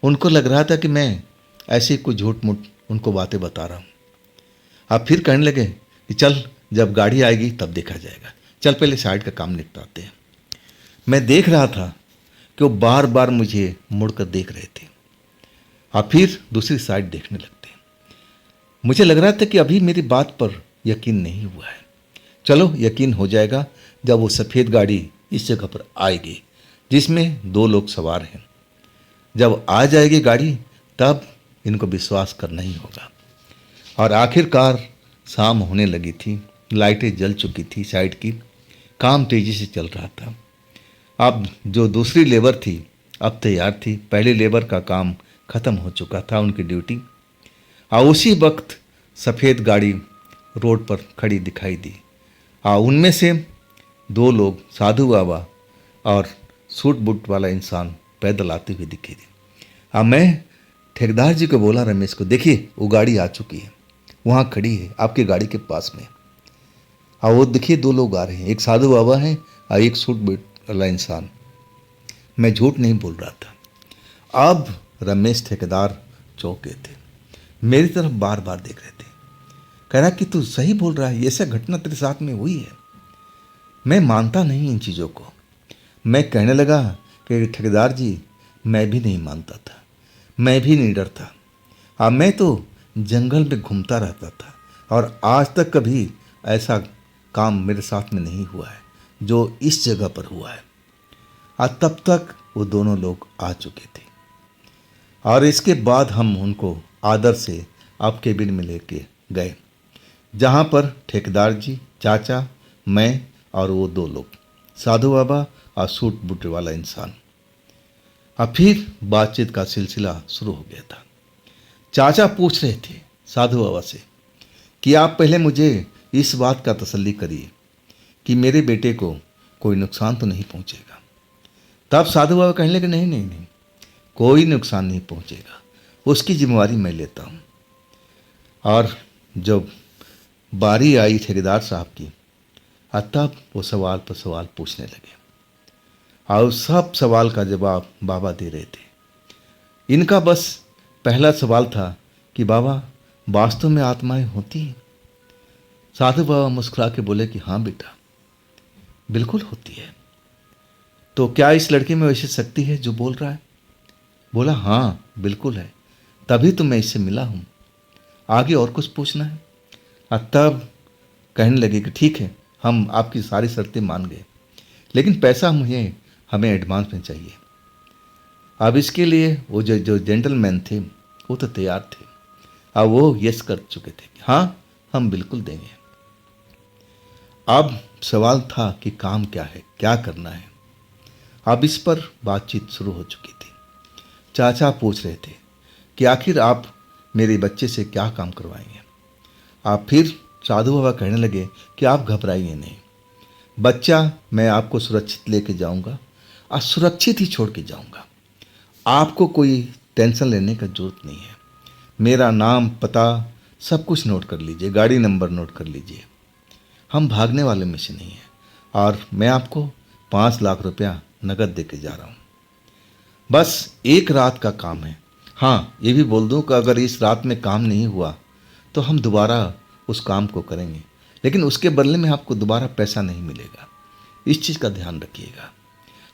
उनको लग रहा था कि मैं ऐसे कोई झूठ मूठ उनको बातें बता रहा हूँ। अब फिर कहने लगे कि चल, जब गाड़ी आएगी तब देखा जाएगा, चल पहले साइड का काम निपटाते हैं। मैं देख रहा था कि वो बार बार मुझे मुड़कर देख रहे थे और फिर दूसरी साइड देखने लगते। मुझे लग रहा था कि अभी मेरी बात पर यकीन नहीं हुआ है। चलो, यकीन हो जाएगा जब वो सफ़ेद गाड़ी इस जगह पर आएगी जिसमें 2 लोग सवार हैं। जब आ जाएगी गाड़ी तब इनको विश्वास करना ही होगा। और आखिरकार शाम होने लगी थी, लाइटें जल चुकी थी साइड की, काम तेज़ी से चल रहा था। अब जो दूसरी लेबर थी अब तैयार थी, पहले लेबर का काम ख़त्म हो चुका था, उनकी ड्यूटी। और उसी वक्त सफ़ेद गाड़ी रोड पर खड़ी दिखाई दी और उनमें से 2 लोग, साधु बाबा और सूट बूट वाला इंसान, पैदल आते हुए दिखे थे। अब मैं ठेकेदार जी को बोला, रमेश को, देखिए वो गाड़ी आ चुकी है, वहाँ खड़ी है आपकी गाड़ी के पास में। और वो देखिए 2 लोग आ रहे हैं, एक साधु बाबा हैं और एक सूट बूट वाला इंसान। मैं झूठ नहीं बोल रहा था। अब रमेश ठेकेदार चौंके थे, मेरी तरफ बार बार देख रहे थे। कह रहा कि तू सही बोल रहा है, ये ऐसा घटना तेरे साथ में हुई है। मैं मानता नहीं इन चीज़ों को। मैं कहने लगा कि ठेकेदार जी, मैं भी नहीं मानता था, मैं भी नहीं डरता। मैं तो जंगल में घूमता रहता था और आज तक कभी ऐसा काम मेरे साथ में नहीं हुआ है जो इस जगह पर हुआ है। तब तक वो दोनों लोग आ चुके थे और इसके बाद हम उनको आदर से आप केबिन में लेके गए, जहाँ पर ठेकेदार जी, चाचा, मैं और वो 2 लोग, साधु बाबा और सूट बूट वाला इंसान। अब फिर बातचीत का सिलसिला शुरू हो गया था। चाचा पूछ रहे थे साधु बाबा से कि आप पहले मुझे इस बात का तसल्ली करिए कि मेरे बेटे को कोई नुकसान तो नहीं पहुंचेगा। तब साधु बाबा कहने लगे, नहीं नहीं नहीं, कोई नुकसान नहीं पहुंचेगा, उसकी जिम्मेवारी मैं लेता हूं। और जब बारी आई ठेकेदार साहब की, तब वो सवाल पर सवाल पूछने लगे और सब सवाल का जवाब बाबा दे रहे थे। इनका बस पहला सवाल था कि बाबा, वास्तव में आत्माएं होती हैं? साधु बाबा मुस्कुरा के बोले कि हाँ बेटा, बिल्कुल होती है। तो क्या इस लड़के में वैसी शक्ति है जो बोल रहा है? बोला, हाँ बिल्कुल है, तभी तो मैं इससे मिला हूँ, आगे और कुछ पूछना है? तब कहने लगे कि ठीक है, हम आपकी सारी शर्तें मान गए, लेकिन पैसा हमें एडवांस में चाहिए। अब इसके लिए वो जो जो जेंटलमैन थे वो तो तैयार थे। अब वो यस कर चुके थे कि हाँ, हम बिल्कुल देंगे। अब सवाल था कि काम क्या है, क्या करना है। अब इस पर बातचीत शुरू हो चुकी थी। चाचा पूछ रहे थे कि आखिर आप मेरे बच्चे से क्या काम करवाएंगे। आप फिर साधु बाबा कहने लगे कि आप घबराइए नहीं, बच्चा मैं आपको सुरक्षित लेके जाऊंगा और सुरक्षित ही छोड़ के जाऊंगा। आपको कोई टेंशन लेने का जरूरत नहीं है। मेरा नाम, पता सब कुछ नोट कर लीजिए, गाड़ी नंबर नोट कर लीजिए। हम भागने वाले में से नहीं हैं और मैं आपको 5 लाख रुपया नगद दे के जा रहा हूँ। बस एक रात का काम है। हाँ, ये भी बोल दूँ कि अगर इस रात में काम नहीं हुआ तो हम दोबारा उस काम को करेंगे, लेकिन उसके बदले में आपको दोबारा पैसा नहीं मिलेगा। इस चीज़ का ध्यान रखिएगा।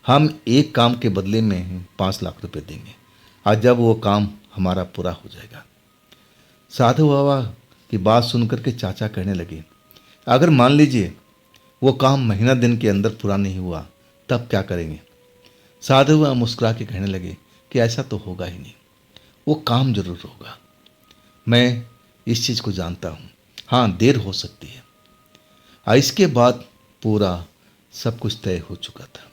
हम एक काम के बदले में 5 लाख रुपए देंगे और जब वो काम हमारा पूरा हो जाएगा। साधु बाबा की बात सुनकर के चाचा कहने लगे, अगर मान लीजिए वो काम महीना दिन के अंदर पूरा नहीं हुआ तब क्या करेंगे? साधु बाबा मुस्कुरा के कहने लगे कि ऐसा तो होगा ही नहीं, वो काम जरूर होगा। मैं इस चीज़ को जानता हूँ। हाँ, देर हो सकती है। इसके बाद पूरा सब कुछ तय हो चुका था।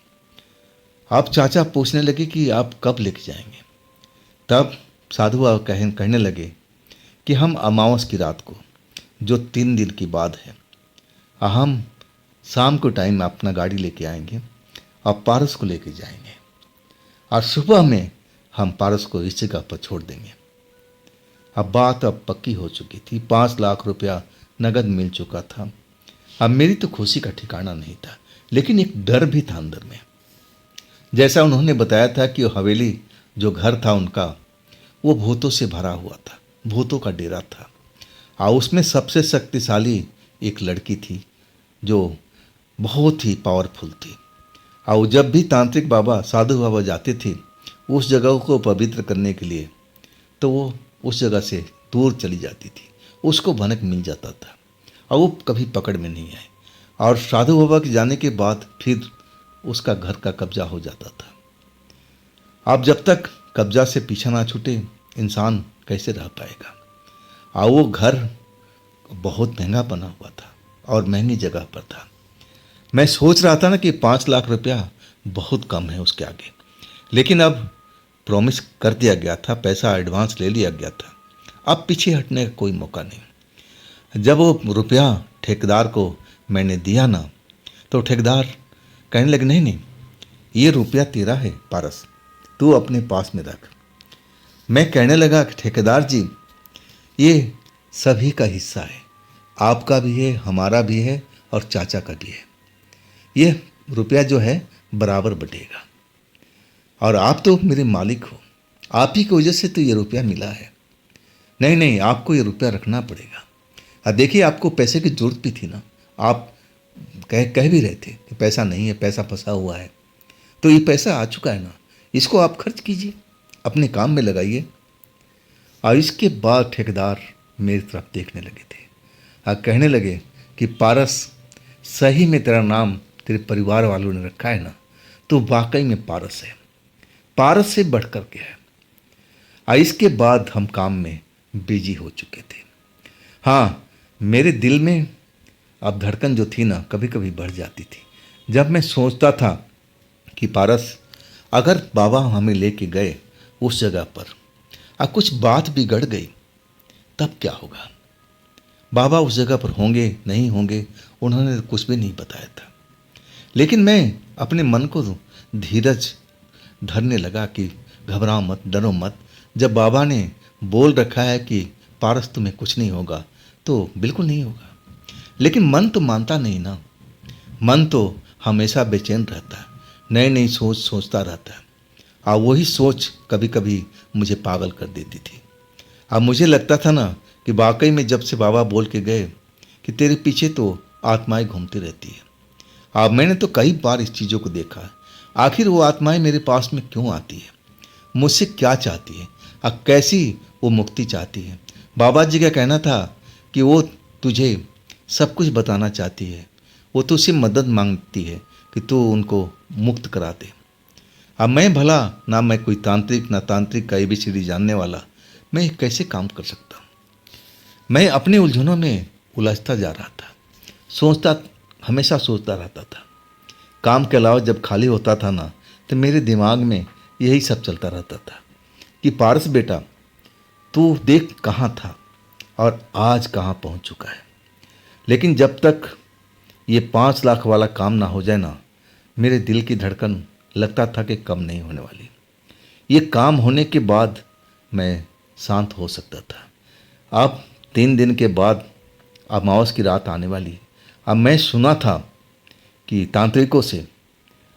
अब चाचा पूछने लगे कि आप कब लेके जाएंगे? तब साधु बाबा कहने लगे कि हम अमावस की रात को, जो 3 दिन की बाद है, हम शाम को टाइम अपना गाड़ी लेके आएंगे और पारस को लेके जाएंगे और सुबह में हम पारस को इस जगह पर छोड़ देंगे। अब बात पक्की हो चुकी थी। 5 लाख रुपया नगद मिल चुका था। अब मेरी तो खुशी का ठिकाना नहीं था, लेकिन एक डर भी था अंदर में। जैसा उन्होंने बताया था कि वो हवेली, जो घर था उनका, वो भूतों से भरा हुआ था, भूतों का डेरा था और उसमें सबसे शक्तिशाली एक लड़की थी जो बहुत ही पावरफुल थी। और जब भी तांत्रिक बाबा, साधु बाबा जाते थे उस जगह को पवित्र करने के लिए, तो वो उस जगह से दूर चली जाती थी, उसको भनक मिल जाता था और वो कभी पकड़ में नहीं आए। और साधु बाबा के जाने के बाद फिर उसका घर का कब्जा हो जाता था। अब जब तक कब्जा से पीछा ना छूटे, इंसान कैसे रह पाएगा? और वो घर बहुत महंगा बना हुआ था और महंगी जगह पर था। मैं सोच रहा था ना कि 5 लाख रुपया बहुत कम है उसके आगे, लेकिन अब प्रॉमिस कर दिया गया था, पैसा एडवांस ले लिया गया था, अब पीछे हटने का कोई मौका नहीं। जब वो रुपया ठेकेदार को मैंने दिया ना, तो ठेकेदार कहने लगे, नहीं नहीं, ये रुपया तेरा है पारस, तू अपने पास में रख। मैं कहने लगा कि ठेकेदार जी, ये सभी का हिस्सा है, आपका भी है, हमारा भी है और चाचा का भी है। ये रुपया जो है बराबर बटेगा और आप तो मेरे मालिक हो, आप ही की वजह से तो ये रुपया मिला है। नहीं नहीं, आपको ये रुपया रखना पड़ेगा। देखिए, आपको पैसे की जरूरत भी थी ना, आप कह भी रहे थे कि पैसा नहीं है, पैसा फंसा हुआ है, तो ये पैसा आ चुका है ना, इसको आप खर्च कीजिए, अपने काम में लगाइए। और इसके बाद ठेकेदार मेरी तरफ देखने लगे थे और कहने लगे कि पारस, सही में तेरा नाम तेरे परिवार वालों ने रखा है ना, तो वाकई में पारस है, पारस से बढ़कर के है। और इसके बाद हम काम में बिजी हो चुके थे। हाँ, मेरे दिल में अब धड़कन जो थी ना, कभी कभी बढ़ जाती थी जब मैं सोचता था कि पारस, अगर बाबा हमें लेके गए उस जगह पर और कुछ बात बिगड़ गई तब क्या होगा? बाबा उस जगह पर होंगे नहीं होंगे, उन्होंने कुछ भी नहीं बताया था, लेकिन मैं अपने मन को धीरज धरने लगा कि घबराओ मत, डरो मत। जब बाबा ने बोल रखा है कि पारस तुम्हें कुछ नहीं होगा, तो बिल्कुल नहीं होगा। लेकिन मन तो मानता नहीं ना, मन तो हमेशा बेचैन रहता है, नई नई सोच सोचता रहता है और वही सोच कभी कभी मुझे पागल कर देती थी। अब मुझे लगता था ना कि वाकई में जब से बाबा बोल के गए कि तेरे पीछे तो आत्माएं घूमती रहती है। अब मैंने तो कई बार इस चीज़ों को देखा है, आखिर वो आत्माएं मेरे पास में क्यों आती है, मुझसे क्या चाहती है और कैसी वो मुक्ति चाहती है। बाबा जी का कहना था कि वो तुझे सब कुछ बताना चाहती है, वो तुझसे मदद मांगती है कि तू उनको मुक्त करा दे। अब मैं भला ना मैं कोई तांत्रिक ना तांत्रिक का ABCD जानने वाला, मैं कैसे काम कर सकता हूँ। मैं अपनी उलझनों में उलझता जा रहा था, हमेशा सोचता रहता था। काम के अलावा जब खाली होता था ना, तो मेरे दिमाग में यही सब चलता रहता था कि पारस बेटा, तू देख कहाँ था और आज कहाँ पहुँच चुका है। लेकिन जब तक ये 5 लाख वाला काम ना हो जाए ना, मेरे दिल की धड़कन लगता था कि कम नहीं होने वाली। ये काम होने के बाद मैं शांत हो सकता था। अब 3 दिन के बाद अमावस की रात आने वाली है। अब मैं सुना था कि तांत्रिकों से,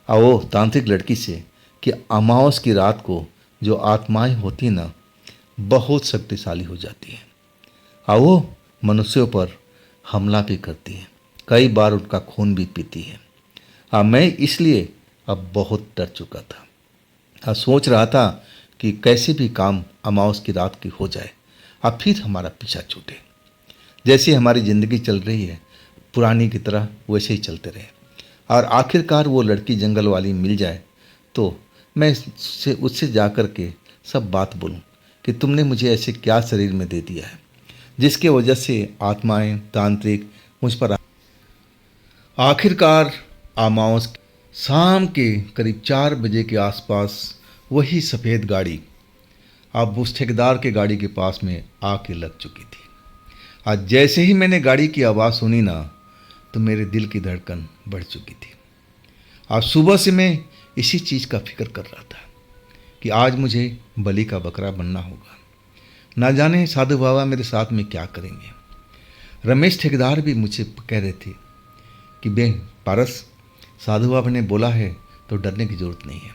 और वो तांत्रिक लड़की से, कि अमावस की रात को जो आत्माएं होती ना, बहुत शक्तिशाली हो जाती हैं और वो मनुष्यों पर हमला भी करती हैं, कई बार उनका खून भी पीती है। अब मैं इसलिए अब बहुत डर चुका था और सोच रहा था कि कैसे भी काम अमावस की रात की हो जाए, अब फिर हमारा पीछा छूटे। जैसे हमारी ज़िंदगी चल रही है पुरानी की तरह, वैसे ही चलते रहे और आखिरकार वो लड़की जंगल वाली मिल जाए तो मैं उससे जा कर के सब बात बोलूं कि तुमने मुझे ऐसे क्या शरीर में दे दिया है जिसके वजह से आत्माएं तांत्रिक मुझ पर आखिरकार अमावस शाम के करीब 4 बजे के आसपास वही सफ़ेद गाड़ी अब उस ठेकेदार के गाड़ी के पास में आके लग चुकी थी। आज जैसे ही मैंने गाड़ी की आवाज़ सुनी ना, तो मेरे दिल की धड़कन बढ़ चुकी थी। आज सुबह से मैं इसी चीज़ का फिक्र कर रहा था कि आज मुझे बलि का बकरा बनना होगा। ना जाने साधु बाबा मेरे साथ में क्या करेंगे। रमेश ठेकेदार भी मुझे कह रहे थे कि बे पारस, साधु बाबा ने बोला है तो डरने की ज़रूरत नहीं है।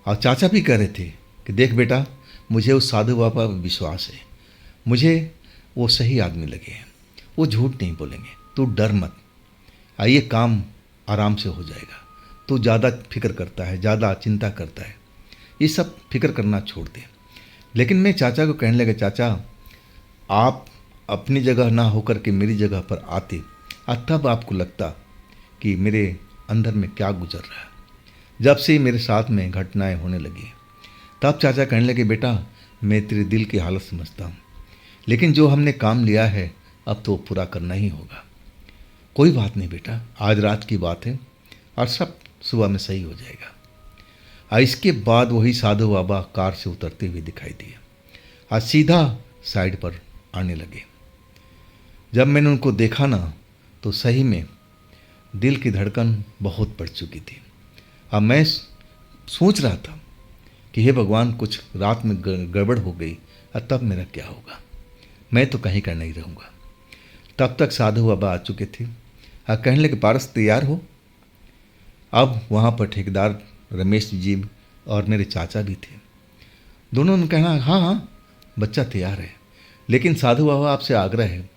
और चाचा भी कह रहे थे कि देख बेटा, मुझे उस साधु बाबा पर विश्वास है, मुझे वो सही आदमी लगे हैं, वो झूठ नहीं बोलेंगे, तू डर मत, आइए काम आराम से हो जाएगा। तू ज़्यादा फिक्र करता है, ज़्यादा चिंता करता है, ये सब फिक्र करना छोड़ दे। लेकिन मैं चाचा को कहने लगा, चाचा आप अपनी जगह ना होकर के मेरी जगह पर आते और तब आपको लगता कि मेरे अंदर में क्या गुजर रहा है। जब से मेरे साथ में घटनाएं होने लगी तब चाचा कहने लगे, बेटा मैं तेरे दिल की हालत समझता हूँ, लेकिन जो हमने काम लिया है अब तो पूरा करना ही होगा। कोई बात नहीं बेटा, आज रात की बात है और सब सुबह में सही हो जाएगा। और इसके बाद वही साधु बाबा कार से उतरते हुए दिखाई दिए और सीधा साइड पर आने लगे। जब मैंने उनको देखा ना, तो सही में दिल की धड़कन बहुत बढ़ चुकी थी। अब मैं सोच रहा था कि हे भगवान, कुछ रात में गड़बड़ हो गई और तब मेरा क्या होगा, मैं तो कहीं का नहीं रहूँगा। तब तक साधु बाबा आ चुके थे और कहने लगे, पारस तैयार हो। अब वहाँ पर ठेकेदार रमेश जी और मेरे चाचा भी थे। दोनों ने कहना, हाँ हाँ बच्चा तैयार है, लेकिन साधु बाबा आपसे आग्रह है,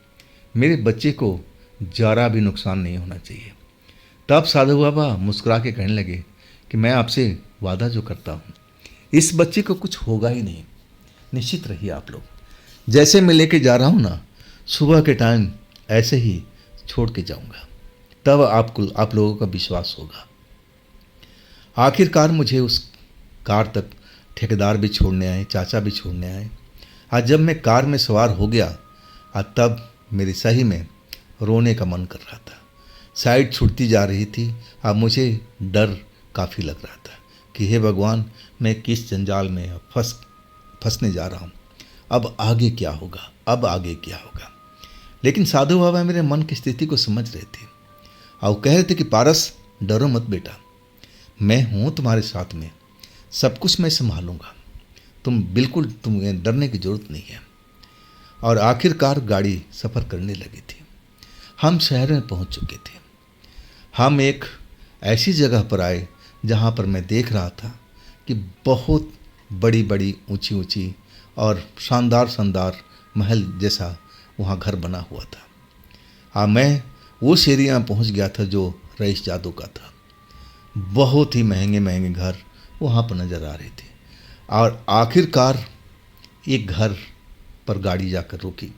मेरे बच्चे को ज़रा भी नुकसान नहीं होना चाहिए। तब साधु बाबा मुस्कुरा के कहने लगे कि मैं आपसे वादा जो करता हूँ, इस बच्चे को कुछ होगा ही नहीं, निश्चित रहिए आप लोग। जैसे मैं लेके जा रहा हूँ ना, सुबह के टाइम ऐसे ही छोड़ के जाऊँगा, तब आप लोगों का विश्वास होगा। आखिरकार मुझे उस कार तक ठेकेदार भी छोड़ने आए, चाचा भी छोड़ने आए। आज जब मैं कार में सवार हो गया तब मेरी सही में रोने का मन कर रहा था। साइड छूटती जा रही थी। अब मुझे डर काफ़ी लग रहा था कि हे भगवान, मैं किस जंजाल में अब फंसने जा रहा हूँ, अब आगे क्या होगा, अब आगे क्या होगा। लेकिन साधु बाबा मेरे मन की स्थिति को समझ रहे थे और कह रहे थे कि पारस डरो मत बेटा, मैं हूँ तुम्हारे साथ में, सब कुछ मैं संभालूंगा, तुम्हें डरने की ज़रूरत नहीं है। और आखिरकार गाड़ी सफ़र करने लगी थी। हम शहर में पहुँच चुके थे। हम एक ऐसी जगह पर आए जहाँ पर मैं देख रहा था कि बहुत बड़ी बड़ी ऊंची ऊंची और शानदार शानदार महल जैसा वहाँ घर बना हुआ था। मैं उस एरिया में पहुँच गया था जो रईस जादू का था। बहुत ही महंगे महंगे घर वहाँ पर नज़र आ रहे थे। और आखिरकार एक घर पर गाड़ी जाकर रुकी।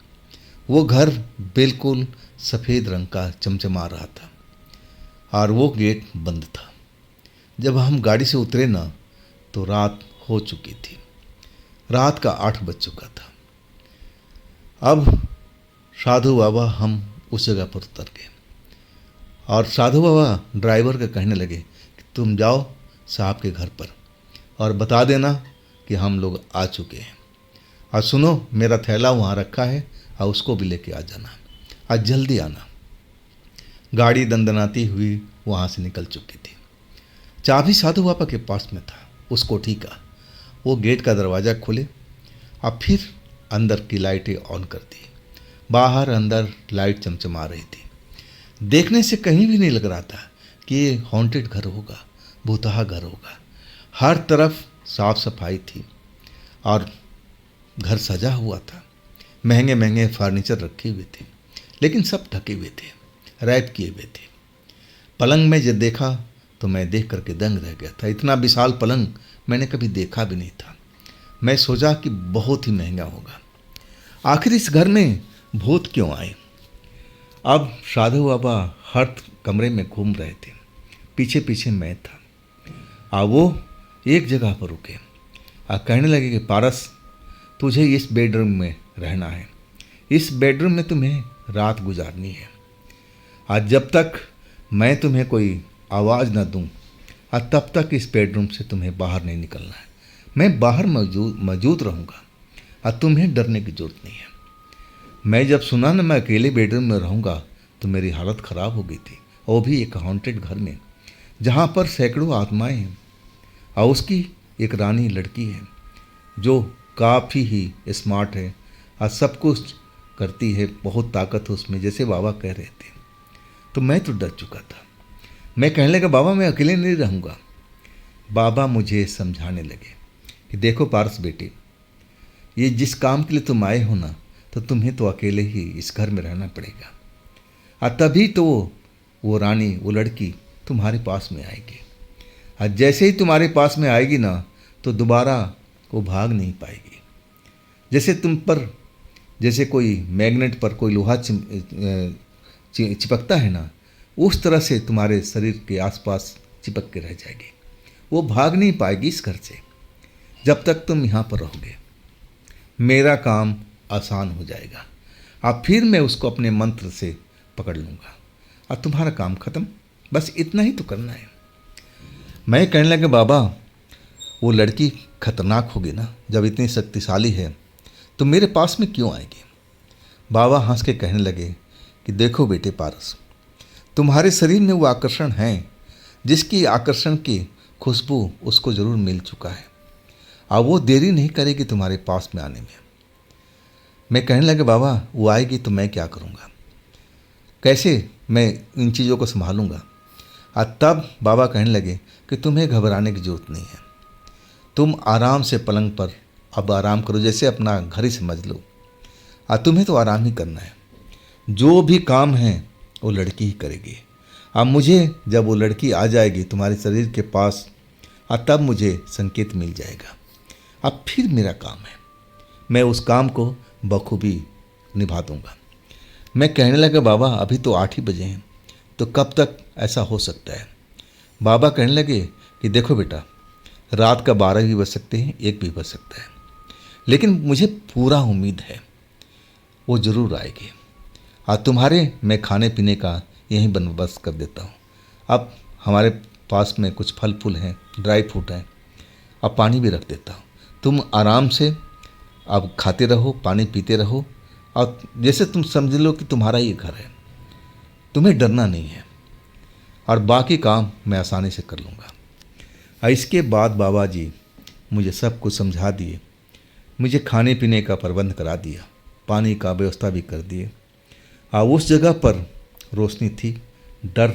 वो घर बिल्कुल सफ़ेद रंग का चमचमा रहा था और वो गेट बंद था। जब हम गाड़ी से उतरे ना तो रात हो चुकी थी। रात का 8 बज चुका था। अब साधु बाबा हम उस जगह पर उतर गए और साधु बाबा ड्राइवर को कहने लगे कि तुम जाओ साहब के घर पर और बता देना कि हम लोग आ चुके हैं, और सुनो मेरा थैला वहाँ रखा है और उसको भी लेके आ जाना, आज जल्दी आना। गाड़ी दंदनाती हुई वहाँ से निकल चुकी थी। चाबी साधु बाबा के पास में था। उसको ठीका, वो गेट का दरवाज़ा खोले और फिर अंदर की लाइटें ऑन कर दी। बाहर अंदर लाइट चमचमा रही थी। देखने से कहीं भी नहीं लग रहा था कि ये हॉन्टेड घर होगा, भूतहा घर होगा। हर तरफ साफ सफाई थी और घर सजा हुआ था। महंगे महंगे फर्नीचर रखे हुए थे, लेकिन सब ढके हुए थे, रैप किए हुए थे। पलंग में जब देखा तो मैं देख करके दंग रह गया था। इतना विशाल पलंग मैंने कभी देखा भी नहीं था। मैं सोचा कि बहुत ही महंगा होगा। आखिर इस घर में भूत क्यों आए? अब साधु बाबा हर कमरे में घूम रहे थे, पीछे पीछे मैं था। वो एक जगह पर रुके और कहने लगे कि पारस, तुझे इस बेडरूम में रहना है। इस बेडरूम में तुम्हें रात गुजारनी है। आज जब तक मैं तुम्हें कोई आवाज़ न दूं और तब तक इस बेडरूम से तुम्हें बाहर नहीं निकलना है। मैं बाहर मौजूद रहूँगा और तुम्हें डरने की ज़रूरत नहीं है। मैं जब सुना ना मैं अकेले बेडरूम में रहूँगा तो मेरी हालत ख़राब हो गई थी, वो भी एक हॉन्टेड घर में जहाँ पर सैकड़ों आत्माएं हैं और उसकी एक रानी लड़की है जो काफ़ी ही स्मार्ट है और सब कुछ करती है, बहुत ताकत है उसमें, जैसे बाबा कह रहे थे। तो मैं तो डर चुका था। मैं कहने लगा बाबा मैं अकेले नहीं रहूँगा। बाबा मुझे समझाने लगे कि देखो पारस बेटे, ये जिस काम के लिए तुम आए हो ना, तो तुम्हें तो अकेले ही इस घर में रहना पड़ेगा और तभी तो वो रानी, वो लड़की तुम्हारे पास में आएगी। और जैसे ही तुम्हारे पास में आएगी ना तो दोबारा वो भाग नहीं पाएगी। जैसे तुम पर जैसे कोई मैग्नेट पर कोई लोहा चिपकता है ना, उस तरह से तुम्हारे शरीर के आसपास चिपक के रह जाएगी। वो भाग नहीं पाएगी इस घर से जब तक तुम यहाँ पर रहोगे। मेरा काम आसान हो जाएगा और फिर मैं उसको अपने मंत्र से पकड़ लूँगा और तुम्हारा काम ख़त्म। बस इतना ही तो करना है। मैं कहने लगा बाबा वो लड़की खतरनाक होगी ना, जब इतनी शक्तिशाली है तो मेरे पास में क्यों आएगी? बाबा हंस के कहने लगे कि देखो बेटे पारस, तुम्हारे शरीर में वो आकर्षण है जिसकी आकर्षण की खुशबू उसको ज़रूर मिल चुका है और वो देरी नहीं करेगी तुम्हारे पास में आने में। मैं कहने लगा बाबा वो आएगी तो मैं क्या करूँगा, कैसे मैं इन चीज़ों को संभालूँगा? और तब बाबा कहने लगे कि तुम्हें घबराने की ज़रूरत नहीं है। तुम आराम से पलंग पर अब आराम करो, जैसे अपना घर ही समझ लो। और तुम्हें तो आराम ही करना है। जो भी काम है वो लड़की ही करेगी। अब मुझे जब वो लड़की आ जाएगी तुम्हारे शरीर के पास और तब मुझे संकेत मिल जाएगा। अब फिर मेरा काम है, मैं उस काम को बखूबी निभा दूँगा। मैं कहने लगा बाबा अभी तो 8 ही बजे हैं, तो कब तक ऐसा हो सकता है? बाबा कहने लगे कि देखो बेटा, रात का 12 भी बज सकते हैं, 1 भी बज सकता है, लेकिन मुझे पूरा उम्मीद है वो ज़रूर आएगी। और तुम्हारे मैं खाने पीने का यहीं बंदोबस्त कर देता हूँ। अब हमारे पास में कुछ फल फूल हैं, ड्राई फ्रूट हैं, अब पानी भी रख देता हूँ। तुम आराम से अब खाते रहो, पानी पीते रहो और जैसे तुम समझ लो कि तुम्हारा ये घर है, तुम्हें डरना नहीं है और बाकी काम मैं आसानी से कर लूँगा। और इसके बाद बाबा जी मुझे सब कुछ समझा दिए, मुझे खाने पीने का प्रबंध करा दिया, पानी का व्यवस्था भी कर दिए। और उस जगह पर रोशनी थी। डर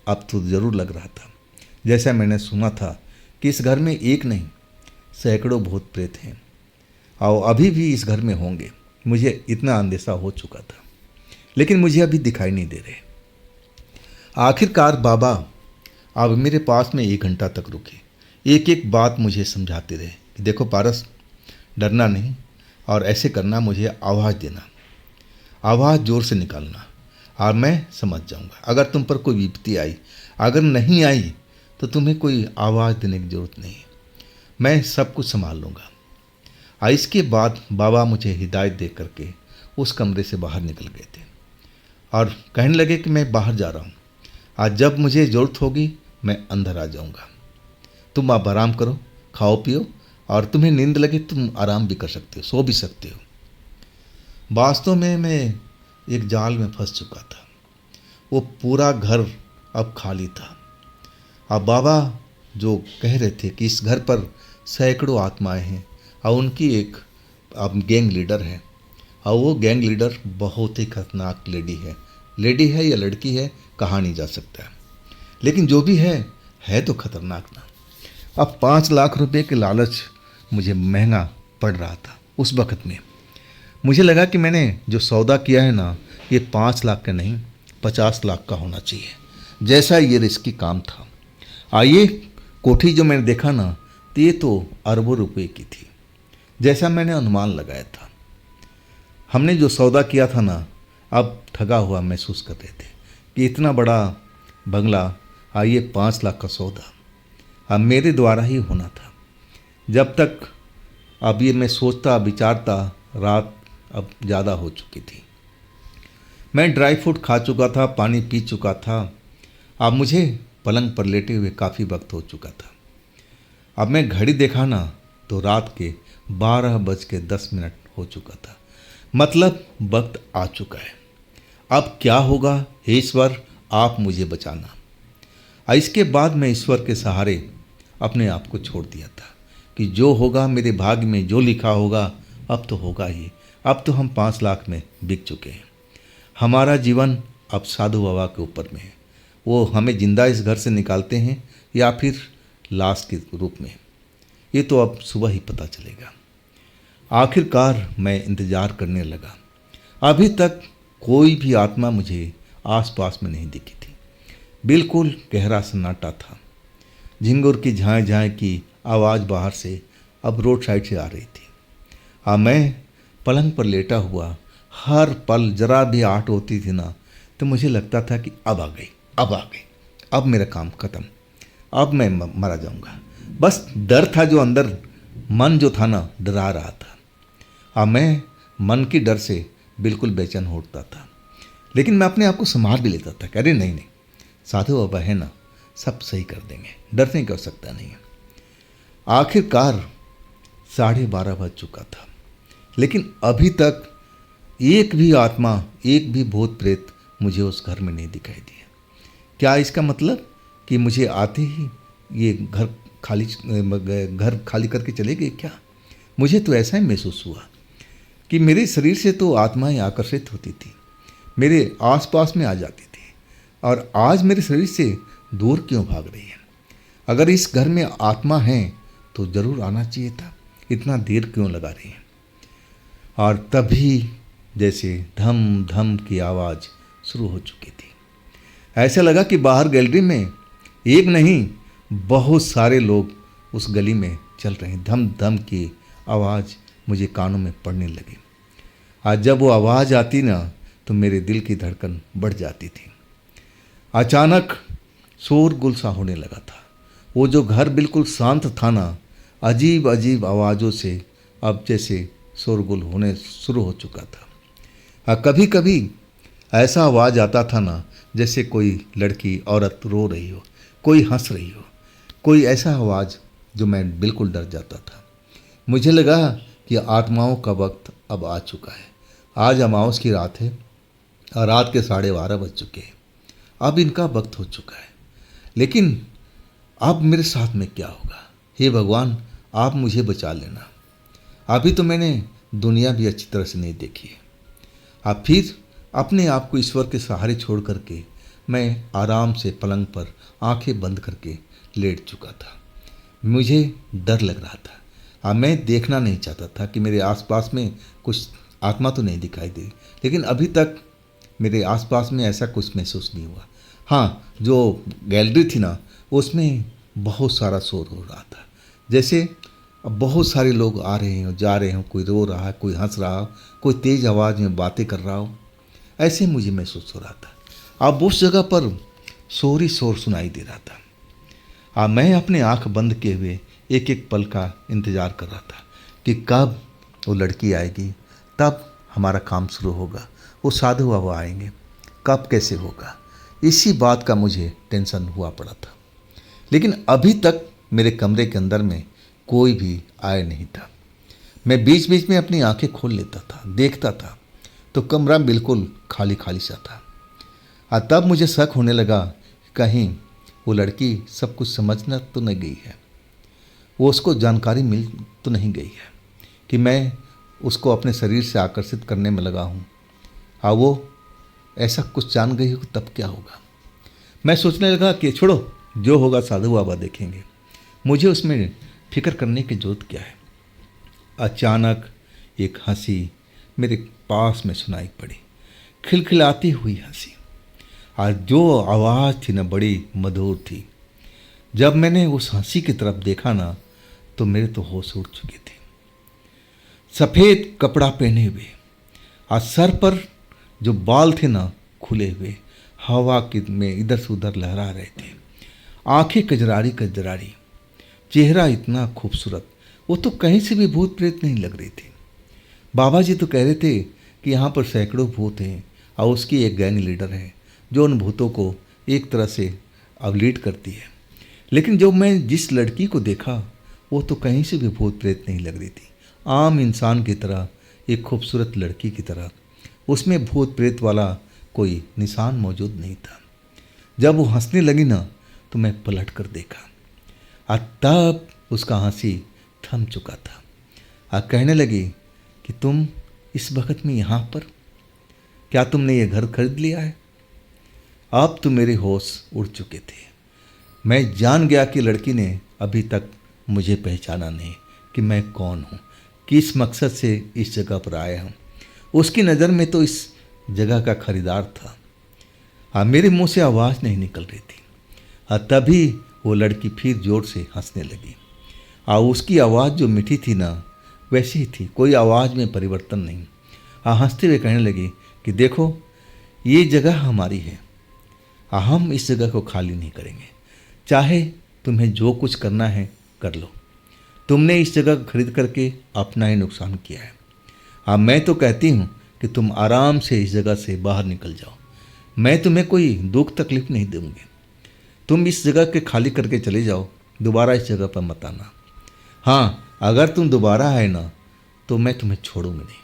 अब तो ज़रूर लग रहा था। जैसा मैंने सुना था कि इस घर में एक नहीं सैकड़ों भूत प्रेत हैं और अभी भी इस घर में होंगे। मुझे इतना अंदेशा हो चुका था, लेकिन मुझे अभी दिखाई नहीं दे रहे। आखिरकार बाबा अब मेरे पास में 1 घंटा तक रुके। एक एक बात मुझे समझाते रहे कि देखो पारस, डरना नहीं, और ऐसे करना, मुझे आवाज़ देना, आवाज़ ज़ोर से निकालना, और मैं समझ जाऊंगा। अगर तुम पर कोई विपत्ति आई, अगर नहीं आई, तो तुम्हें कोई आवाज़ देने की ज़रूरत नहीं, मैं सब कुछ संभाल लूँगा। और इसके बाद बाबा मुझे हिदायत दे करके उस कमरे से बाहर निकल गए थे और कहने लगे कि मैं बाहर जा रहा हूँ, आज जब मुझे ज़रूरत होगी मैं अंदर आ जाऊँगा, तुम आप आराम करो, खाओ पियो, और तुम्हें नींद लगे तुम आराम भी कर सकते हो, सो भी सकते हो। वास्तव में मैं एक जाल में फंस चुका था। वो पूरा घर अब खाली था। अब बाबा जो कह रहे थे कि इस घर पर सैकड़ों आत्माएं हैं और उनकी एक अब गैंग लीडर है, और वो गैंग लीडर बहुत ही खतरनाक लेडी है या लड़की है कहा नहीं जा सकता है, लेकिन जो भी है तो खतरनाक ना। अब 5 लाख रुपए के लालच मुझे महंगा पड़ रहा था। उस वक्त में मुझे लगा कि मैंने जो सौदा किया है ना, ये 5 लाख का नहीं 50 लाख का होना चाहिए, जैसा ये रिस्की काम था। आइए, कोठी जो मैंने देखा ना, तो ये तो अरबों रुपए की थी, जैसा मैंने अनुमान लगाया था। हमने जो सौदा किया था ना, अब ठगा हुआ महसूस कर रहे थे कि इतना बड़ा बंगला, आइए 5 लाख का सौदा अब मेरे द्वारा ही होना था। जब तक अब ये मैं सोचता विचारता, रात अब ज़्यादा हो चुकी थी। मैं ड्राई फ्रूट खा चुका था, पानी पी चुका था। अब मुझे पलंग पर लेटे हुए काफ़ी वक्त हो चुका था। अब मैं घड़ी देखा ना, तो रात के 12:10 हो चुका था। मतलब वक्त आ चुका है। अब क्या होगा, हे ईश्वर आप मुझे बचाना। इसके बाद मैं ईश्वर के सहारे अपने आप को छोड़ दिया था कि जो होगा मेरे भाग्य में, जो लिखा होगा अब तो होगा ही। अब तो हम 5 लाख में बिक चुके हैं। हमारा जीवन अब साधु बाबा के ऊपर में है। वो हमें जिंदा इस घर से निकालते हैं या फिर लाश के रूप में, ये तो अब सुबह ही पता चलेगा। आखिरकार मैं इंतज़ार करने लगा। अभी तक कोई भी आत्मा मुझे आसपास में नहीं दिखी थी। बिल्कुल गहरा सन्नाटा था। झिंगुर की झाएँ झाएँ की आवाज़ बाहर से अब रोड साइड से आ रही थी। मैं पलंग पर लेटा हुआ, हर पल जरा भी आहट होती थी ना, तो मुझे लगता था कि अब आ गई, अब मेरा काम ख़त्म, अब मैं मरा जाऊंगा। बस डर था, जो अंदर मन जो था ना डरा रहा था। मैं मन की डर से बिल्कुल बेचैन होता था, लेकिन मैं अपने आप को संभाल भी लेता था कि अरे नहीं, साधु बाबा है ना, सब सही कर देंगे, डरने की आवश्यकता नहीं है। आखिरकार 12:30 बज चुका था, लेकिन अभी तक एक भी आत्मा, एक भी भूत प्रेत मुझे उस घर में नहीं दिखाई दिया। क्या इसका मतलब कि मुझे आते ही ये घर खाली करके चले गए क्या? मुझे तो ऐसा ही महसूस हुआ कि मेरे शरीर से तो आत्माएं आकर्षित होती थी, मेरे आसपास में आ जाती थी, और आज मेरे शरीर से दूर क्यों भाग रही है? अगर इस घर में आत्मा है तो ज़रूर आना चाहिए था, इतना देर क्यों लगा रही है? और तभी जैसे धम धम की आवाज़ शुरू हो चुकी थी। ऐसा लगा कि बाहर गैलरी में एक नहीं बहुत सारे लोग उस गली में चल रहे हैं। धम धम की आवाज़ मुझे कानों में पड़ने लगी। आज जब वो आवाज़ आती ना, तो मेरे दिल की धड़कन बढ़ जाती थी। अचानक शोरगुल सा होने लगा था। वो जो घर बिल्कुल शांत था ना, अजीब अजीब आवाज़ों से अब जैसे शोरगुल होने शुरू हो चुका था। कभी कभी ऐसा आवाज़ आता था ना, जैसे कोई लड़की औरत रो रही हो, कोई हंस रही हो, कोई ऐसा आवाज़ जो मैं बिल्कुल डर जाता था। मुझे लगा कि आत्माओं का वक्त अब आ चुका है। आज अमावस की रात है और रात के 12:30 बज चुके हैं। अब इनका वक्त हो चुका है, लेकिन अब मेरे साथ में क्या होगा? हे भगवान, आप मुझे बचा लेना। अभी तो मैंने दुनिया भी अच्छी तरह से नहीं देखी है। अब फिर अपने आप को ईश्वर के सहारे छोड़ करके मैं आराम से पलंग पर आंखें बंद करके लेट चुका था। मुझे डर लग रहा था। अब मैं देखना नहीं चाहता था कि मेरे आसपास में कुछ आत्मा तो नहीं दिखाई दी, लेकिन अभी तक मेरे आसपास में ऐसा कुछ महसूस नहीं हुआ। हाँ, जो गैलरी थी ना, उसमें बहुत सारा शोर हो रहा था, जैसे अब बहुत सारे लोग आ रहे हैं जा रहे हो, कोई रो रहा है, कोई हंस रहा हो, कोई तेज़ आवाज़ में बातें कर रहा हो। ऐसे मुझे महसूस हो रहा था। अब उस जगह पर शोर ही शोर सुनाई दे रहा था। मैं अपने आंख बंद किए हुए एक एक पल का इंतज़ार कर रहा था कि कब वो लड़की आएगी, तब हमारा काम शुरू होगा, वो साधु बाबा आएंगे, कब कैसे होगा। इसी बात का मुझे टेंशन हुआ पड़ा था। लेकिन अभी तक मेरे कमरे के अंदर में कोई भी आया नहीं था। मैं बीच बीच में अपनी आंखें खोल लेता था, देखता था, तो कमरा बिल्कुल खाली खाली सा था। और तब मुझे शक होने लगा कहीं वो लड़की सब कुछ समझना तो नहीं गई है, वो उसको जानकारी मिल तो नहीं गई है कि मैं उसको अपने शरीर से आकर्षित करने में लगा हूँ। हाँ, वो ऐसा कुछ जान गई हो तब क्या होगा। मैं सोचने लगा कि छोड़ो, जो होगा साधु बाबा देखेंगे, मुझे उसमें फिक्र करने की जरूरत क्या है। अचानक एक हंसी मेरे पास में सुनाई पड़ी, खिलखिलाती हुई हंसी। और जो आवाज़ थी ना, बड़ी मधुर थी। जब मैंने उस हंसी की तरफ देखा ना, तो मेरे तो होश उड़ चुके थे। सफ़ेद कपड़ा पहने हुए और सर पर जो बाल थे ना खुले हुए, हवा में इधर से उधर लहरा रहे थे। आंखें कजरारी कजरारी, चेहरा इतना खूबसूरत, वो तो कहीं से भी भूत प्रेत नहीं लग रही थी। बाबा जी तो कह रहे थे कि यहाँ पर सैकड़ों भूत हैं और उसकी एक गैंग लीडर है जो उन भूतों को एक तरह से अब लीड करती है। लेकिन जब मैं जिस लड़की को देखा, वो तो कहीं से भी भूत प्रेत नहीं लग रही थी। आम इंसान की तरह, एक खूबसूरत लड़की की तरह, उसमें भूत प्रेत वाला कोई निशान मौजूद नहीं था। जब वो हंसने लगी ना, तो मैं पलट कर देखा और तब उसका हंसी थम चुका था। और कहने लगी कि तुम इस वक्त में यहाँ पर, क्या तुमने ये घर खरीद लिया है? अब तो मेरे होश उड़ चुके थे। मैं जान गया कि लड़की ने अभी तक मुझे पहचाना नहीं कि मैं कौन हूँ, किस मकसद से इस जगह पर आया हूँ। उसकी नज़र में तो इस जगह का खरीदार था। हाँ, मेरे मुंह से आवाज़ नहीं निकल रही थी। हाँ, तभी वो लड़की फिर जोर से हंसने लगी। हाँ, उसकी आवाज़ जो मीठी थी ना, वैसी ही थी, कोई आवाज़ में परिवर्तन नहीं। हाँ, हंसते हुए कहने लगी कि देखो, ये जगह हमारी है। हाँ, हम इस जगह को खाली नहीं करेंगे, चाहे तुम्हें जो कुछ करना है कर लो। तुमने इस जगह को खरीद करके अपना ही नुकसान किया है। हाँ, मैं तो कहती हूँ कि तुम आराम से इस जगह से बाहर निकल जाओ। मैं तुम्हें कोई दुख तकलीफ नहीं दूंगी। तुम इस जगह के खाली करके चले जाओ, दोबारा इस जगह पर मत आना। हाँ, अगर तुम दोबारा आए ना, तो मैं तुम्हें छोड़ूंगी नहीं।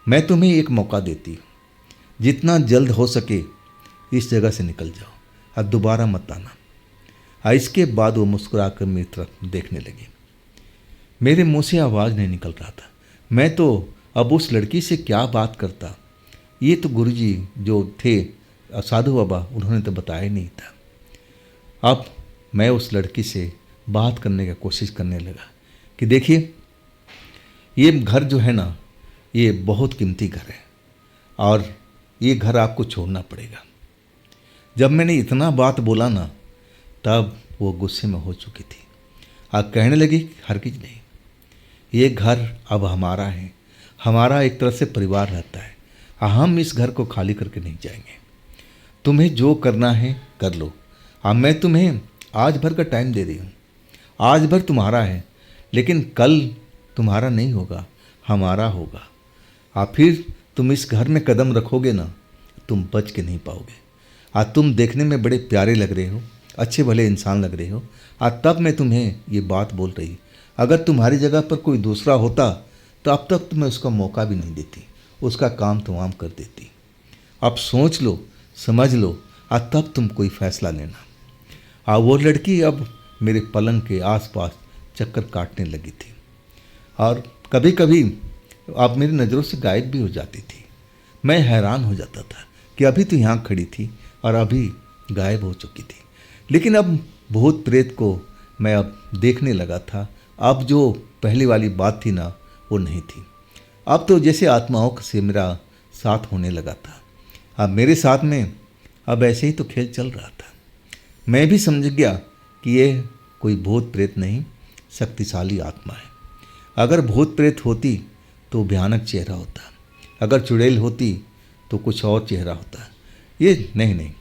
मैं तुम्हें एक मौका देती हूँ, जितना जल्द हो सके इस जगह से निकल जाओ और दोबारा मत आना। इसके बाद वो मुस्कुराकर मेरी तरफ देखने लगी। मेरे मुंह से आवाज़ नहीं निकल रहा था। मैं तो अब उस लड़की से क्या बात करता। ये तो गुरुजी जो थे साधु बाबा, उन्होंने तो बताया ही नहीं था। अब मैं उस लड़की से बात करने की कोशिश करने लगा कि देखिए, ये घर जो है ना, ये बहुत कीमती घर है और ये घर आपको छोड़ना पड़ेगा। जब मैंने इतना बात बोला ना, तब वो गुस्से में हो चुकी थी। कहने लगी हरगिज नहीं, ये घर अब हमारा है, हमारा एक तरह से परिवार रहता है। हम इस घर को खाली करके नहीं जाएंगे। तुम्हें जो करना है कर लो। मैं तुम्हें आज भर का टाइम दे रही हूँ। आज भर तुम्हारा है, लेकिन कल तुम्हारा नहीं होगा, हमारा होगा। फिर तुम इस घर में कदम रखोगे ना, तुम बच के नहीं पाओगे। तुम देखने में बड़े प्यारे लग रहे हो, अच्छे भले इंसान लग रहे हो। तब मैं तुम्हें ये बात बोल रही, अगर तुम्हारी जगह पर कोई दूसरा होता तो अब तक तुम्हें उसका मौका भी नहीं देती, उसका काम तमाम कर देती। अब सोच लो, समझ लो, तब तुम कोई फैसला लेना। वो लड़की अब मेरे पलंग के आसपास चक्कर काटने लगी थी और कभी कभी अब मेरी नज़रों से गायब भी हो जाती थी। मैं हैरान हो जाता था कि अभी तो यहाँ खड़ी थी और अभी गायब हो चुकी थी। लेकिन अब भूत प्रेत को मैं अब देखने लगा था। अब जो पहली वाली बात थी ना, वो नहीं थी। अब तो जैसे आत्माओं से मेरा साथ होने लगा था। अब मेरे साथ में अब ऐसे ही तो खेल चल रहा था। मैं भी समझ गया कि ये कोई भूत प्रेत नहीं, शक्तिशाली आत्मा है। अगर भूत प्रेत होती तो भयानक चेहरा होता, अगर चुड़ैल होती तो कुछ और चेहरा होता। ये नहीं,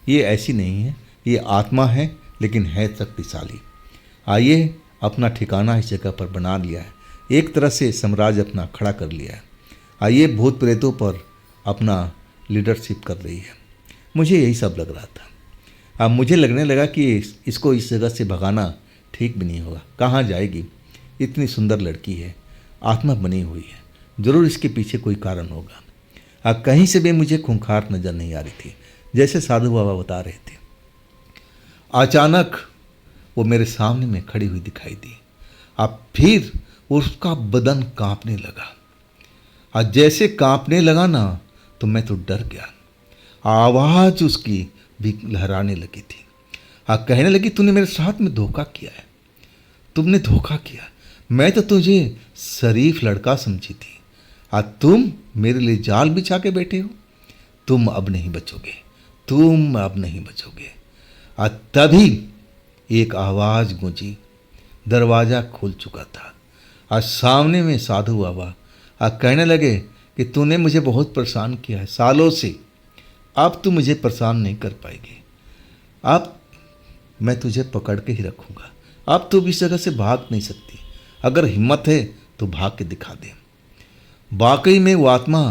ये ऐसी नहीं है, ये आत्मा है लेकिन है शक्तिशाली। आइए अपना ठिकाना इस जगह पर बना लिया है, एक तरह से साम्राज्य अपना खड़ा कर लिया है। आइए भूत प्रेतों पर अपना लीडरशिप कर रही है। मुझे यही सब लग रहा था। अब मुझे लगने लगा कि इसको इस जगह से भगाना ठीक भी नहीं होगा। कहाँ जाएगी, इतनी सुंदर लड़की है, आत्मा बनी हुई है, ज़रूर इसके पीछे कोई कारण होगा। अब कहीं से भी मुझे खूंखार नज़र नहीं आ रही थी, जैसे साधु बाबा बता रहे थे। अचानक वो मेरे सामने में खड़ी हुई दिखाई दी। अब फिर उसका बदन कांपने लगा, और जैसे कांपने लगा ना तो मैं तो डर गया। आवाज़ उसकी भी लहराने लगी थी। कहने लगी, तूने मेरे साथ में धोखा किया है, तुमने धोखा किया। मैं तो तुझे शरीफ लड़का समझी थी, आज तुम मेरे लिए जाल बिछा के बैठे हो। तुम अब नहीं बचोगे, तुम अब नहीं बचोगे। आज तभी एक आवाज़ गूंजी, दरवाज़ा खुल चुका था। आज सामने में साधु बाबा आज कहने लगे कि तूने मुझे बहुत परेशान किया है सालों से, अब तू मुझे परेशान नहीं कर पाएगी। अब मैं तुझे पकड़ के ही रखूँगा, अब तू इस जगह से भाग नहीं सकती। अगर हिम्मत है तो भाग के दिखा दे। वाकई में वो आत्मा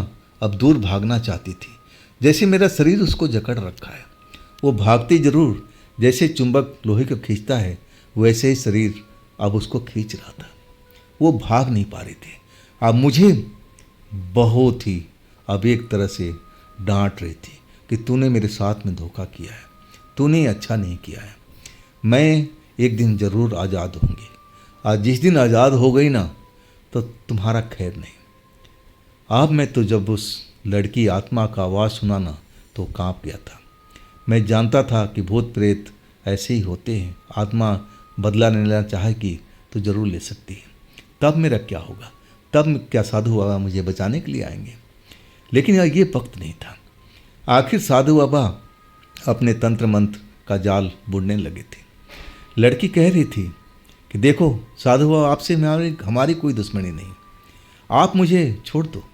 अब दूर भागना चाहती थी, जैसे मेरा शरीर उसको जकड़ रखा है। वो भागती जरूर, जैसे चुंबक लोहे को खींचता है वैसे ही शरीर अब उसको खींच रहा था। वो भाग नहीं पा रही थी। अब मुझे बहुत ही अब एक तरह से डांट रही थी कि तूने मेरे साथ में धोखा किया है, तूने अच्छा नहीं किया है। मैं एक दिन ज़रूर आज़ाद होंगी, आज जिस दिन आज़ाद हो गई ना तो तुम्हारा खैर नहीं। अब मैं तो जब उस लड़की आत्मा का आवाज़ सुना ना तो कांप गया था। मैं जानता था कि भूत प्रेत ऐसे ही होते हैं, आत्मा बदला लेना चाहेगी तो ज़रूर ले सकती है। तब मेरा क्या होगा, तब क्या साधु बाबा मुझे बचाने के लिए आएंगे? लेकिन यार ये वक्त नहीं था। आखिर साधु बाबा अपने तंत्र मंत्र का जाल बुनने लगे थे। लड़की कह रही थी कि देखो साधु बाबा, आपसे हमारी कोई दुश्मनी नहीं, आप मुझे छोड़ दो,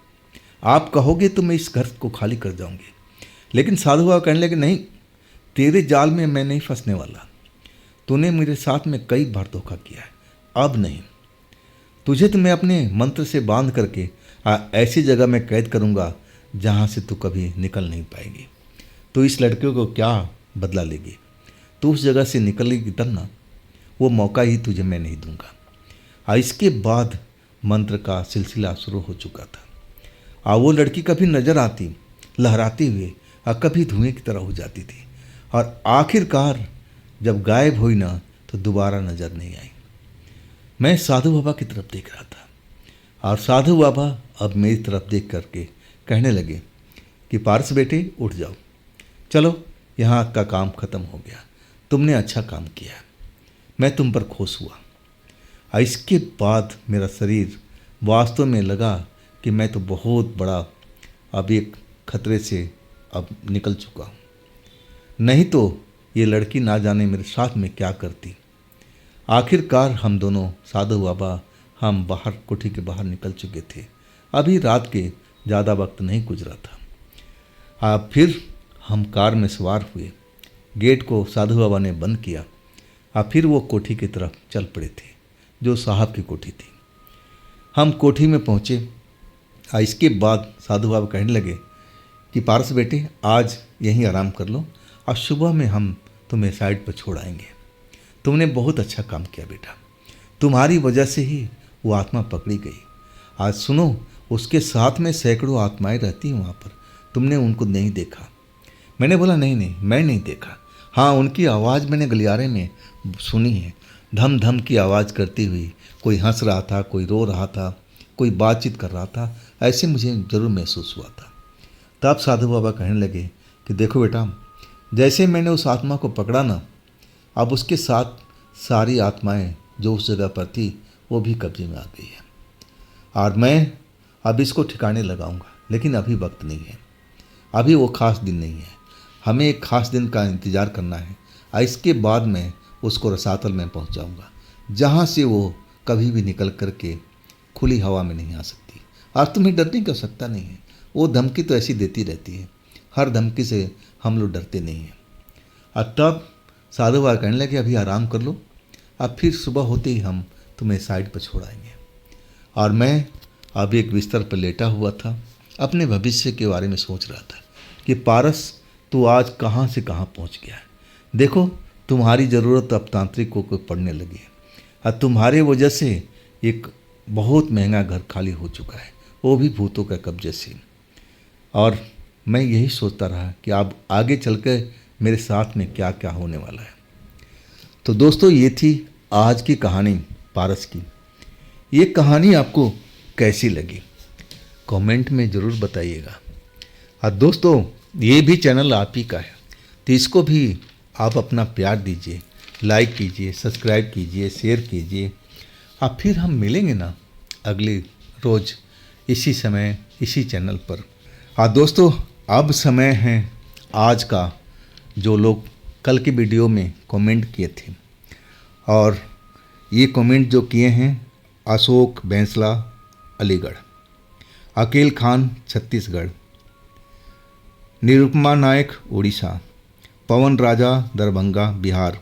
आप कहोगे तो मैं इस घर को खाली कर जाऊंगी। लेकिन साधु बाबा कहने लगे, नहीं, तेरे जाल में मैं नहीं फंसने वाला। तूने मेरे साथ में कई बार धोखा किया है, अब नहीं। तुझे तो मैं अपने मंत्र से बांध करके ऐसी जगह में कैद करूंगा जहां से तू कभी निकल नहीं पाएगी। तो इस लड़के को क्या बदला लेगी? तू उस जगह से निकलेगी तब ना, वो मौका ही तुझे मैं नहीं दूंगा। इसके बाद मंत्र का सिलसिला शुरू हो चुका था। वो लड़की कभी नजर आती लहराते हुए और कभी धुएं की तरह हो जाती थी, और आखिरकार जब गायब हुई ना तो दोबारा नजर नहीं आई। मैं साधु बाबा की तरफ देख रहा था, और साधु बाबा अब मेरी तरफ देख करके कहने लगे कि पारस बेटे उठ जाओ, चलो यहाँ का काम ख़त्म हो गया, तुमने अच्छा काम किया, मैं तुम पर खुश हुआ। इसके बाद मेरा शरीर वास्तव में लगा कि मैं तो बहुत बड़ा अब एक खतरे से अब निकल चुका हूँ, नहीं तो ये लड़की ना जाने मेरे साथ में क्या करती। आखिरकार हम दोनों साधु बाबा हम बाहर कोठी के बाहर निकल चुके थे। अभी रात के ज़्यादा वक्त नहीं गुजरा था। फिर हम कार में सवार हुए, गेट को साधु बाबा ने बंद किया, और फिर वो कोठी की तरफ चल पड़े थे जो साहब की कोठी थी। हम कोठी में पहुँचे। इसके बाद साधु बाबा कहने लगे कि पारस बेटे आज यहीं आराम कर लो, और सुबह में हम तुम्हें साइड पर छोड़ आएंगे। तुमने बहुत अच्छा काम किया बेटा, तुम्हारी वजह से ही वो आत्मा पकड़ी गई। आज सुनो, उसके साथ में सैकड़ों आत्माएं रहती हैं वहाँ पर, तुमने उनको नहीं देखा? मैंने बोला नहीं, मैं नहीं देखा। हाँ, उनकी आवाज़ मैंने गलियारे में सुनी है, धम धम की आवाज़ करती हुई। कोई हंस रहा था, कोई रो रहा था, कोई बातचीत कर रहा था, ऐसे मुझे ज़रूर महसूस हुआ था। तब साधु बाबा कहने लगे कि देखो बेटा, जैसे मैंने उस आत्मा को पकड़ा ना, अब उसके साथ सारी आत्माएं जो उस जगह पर थी वो भी कब्जे में आ गई है, और मैं अब इसको ठिकाने लगाऊंगा। लेकिन अभी वक्त नहीं है, अभी वो खास दिन नहीं है, हमें एक खास दिन का इंतज़ार करना है। इसके बाद मैं उसको रसातल में पहुंचाऊंगा, जहां से वो कभी भी निकल कर के खुली हवा में नहीं आ सकती। और तुम्हें डरने की आवश्यकता नहीं है। वो धमकी तो ऐसी देती रहती है, हर धमकी से हम लोग डरते नहीं हैं। और तब साधु बाबा कहने लगे अभी आराम कर लो, अब फिर सुबह होते ही हम तुम्हें साइड पर छोड़ाएंगे। और मैं अब एक बिस्तर पर लेटा हुआ था, अपने भविष्य के बारे में सोच रहा था कि पारस तू आज कहाँ से कहाँ पहुँच गया है। देखो तुम्हारी ज़रूरत अब तांत्रिकों को पड़ने लगी है और तुम्हारे वजह से एक बहुत महंगा घर खाली हो चुका है, वो भी भूतों का कब्जे से। और मैं यही सोचता रहा कि अब आगे चल कर मेरे साथ में क्या क्या होने वाला है। तो दोस्तों ये थी आज की कहानी पारस की। ये कहानी आपको कैसी लगी कमेंट में ज़रूर बताइएगा। और दोस्तों ये भी चैनल आप ही का है, तो इसको भी आप अपना प्यार दीजिए, लाइक कीजिए, सब्सक्राइब कीजिए, शेयर कीजिए। अब फिर हम मिलेंगे ना अगले रोज़ इसी समय इसी चैनल पर। हाँ दोस्तों अब समय है आज का, जो लोग कल की वीडियो में कमेंट किए थे, और ये कमेंट जो किए हैं Ashok Bainsla Aligarh, Akeel Khan Chhattisgarh, Nirupama Nayak Orissa, Pawan Raja Darbhanga Bihar,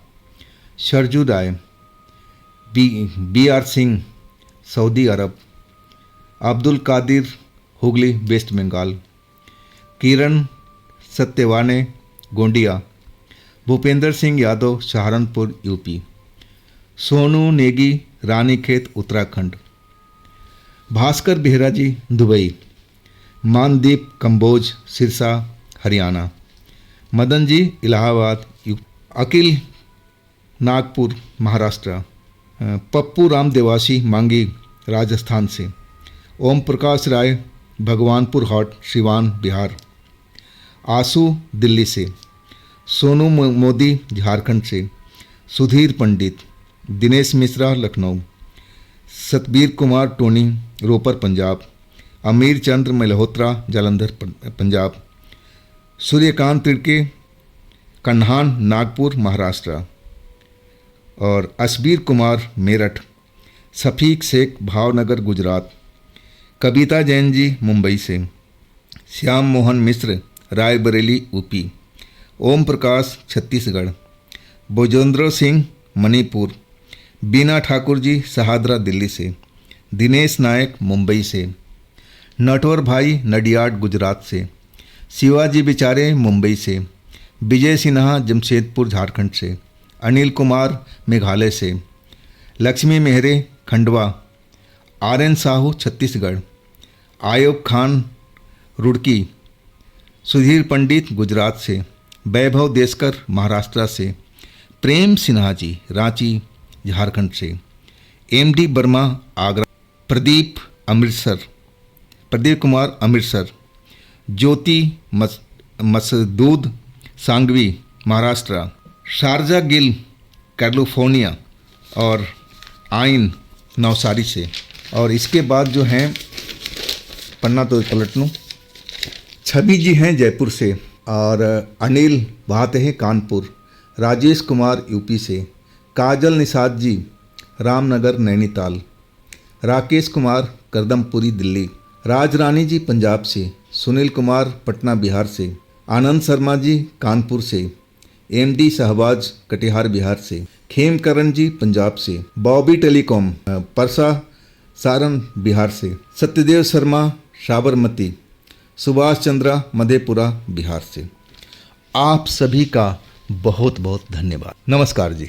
Sarju Rai, B R Singh Saudi Arabia, Abdul Kadir Hooghly west Bengal, Kiran Satyawane Gondia, Bhupendra Singh Yadav Saharanpur UP, Sonu Negi Ranikhet Uttarakhand, Bhaskar Behera ji Dubai, Mandeep Kamboj Sirsa Haryana, Madan ji Allahabad, Akeel Nagpur Maharashtra, Pappu Ram Dewasi Mangi Rajasthan से, ओम प्रकाश राय भगवानपुर हाट सिवान बिहार, आशु दिल्ली से, सोनू मोदी झारखंड से, सुधीर पंडित, दिनेश मिश्रा लखनऊ, सतबीर कुमार टोनी रोपर पंजाब, अमीर चंद्र मल्होत्रा जालंधर पंजाब, सूर्यकांत तिड़के कन्हान नागपुर महाराष्ट्र, और असबीर कुमार मेरठ, सफ़ीक शेख भावनगर गुजरात, कविता जैन जी मुंबई से, श्याम मोहन मिश्र रायबरेली यूपी, ओम प्रकाश छत्तीसगढ़, भोजेंद्र सिंह मणिपुर, बीना ठाकुर जी सहादरा दिल्ली से, दिनेश नायक मुंबई से, नटवर भाई नडियाड गुजरात से, शिवाजी बिचारे मुंबई से, विजय सिन्हा जमशेदपुर झारखंड से, अनिल कुमार मेघालय से, लक्ष्मी मेहरे खंडवा, आर एन साहू छत्तीसगढ़, आयुब खान रुड़की, सुधीर पंडित गुजरात से, वैभव देशकर महाराष्ट्र से, प्रेम सिन्हा जी रांची झारखंड से, एमडी वर्मा आगरा, प्रदीप कुमार अमृतसर, ज्योति मसदूद सांगवी महाराष्ट्र, शारजा गिल कैलिफोर्निया, और आइन नवसारी से। और इसके बाद जो हैं पन्ना तो पलट लूँ, छवि जी हैं जयपुर से, और अनिल भाते हैं कानपुर, राजेश कुमार यूपी से, काजल निषाद जी रामनगर नैनीताल, राकेश कुमार करदमपुरी दिल्ली, राजरानी जी पंजाब से, सुनील कुमार पटना बिहार से, आनंद शर्मा जी कानपुर से, एमडी शहबाज कटिहार बिहार से, खेमकरण जी पंजाब से, बॉबी टेलीकॉम परसा सारण बिहार से, सत्यदेव शर्मा साबरमती, सुभाष चंद्रा मधेपुरा बिहार से। आप सभी का बहुत बहुत धन्यवाद। नमस्कार जी।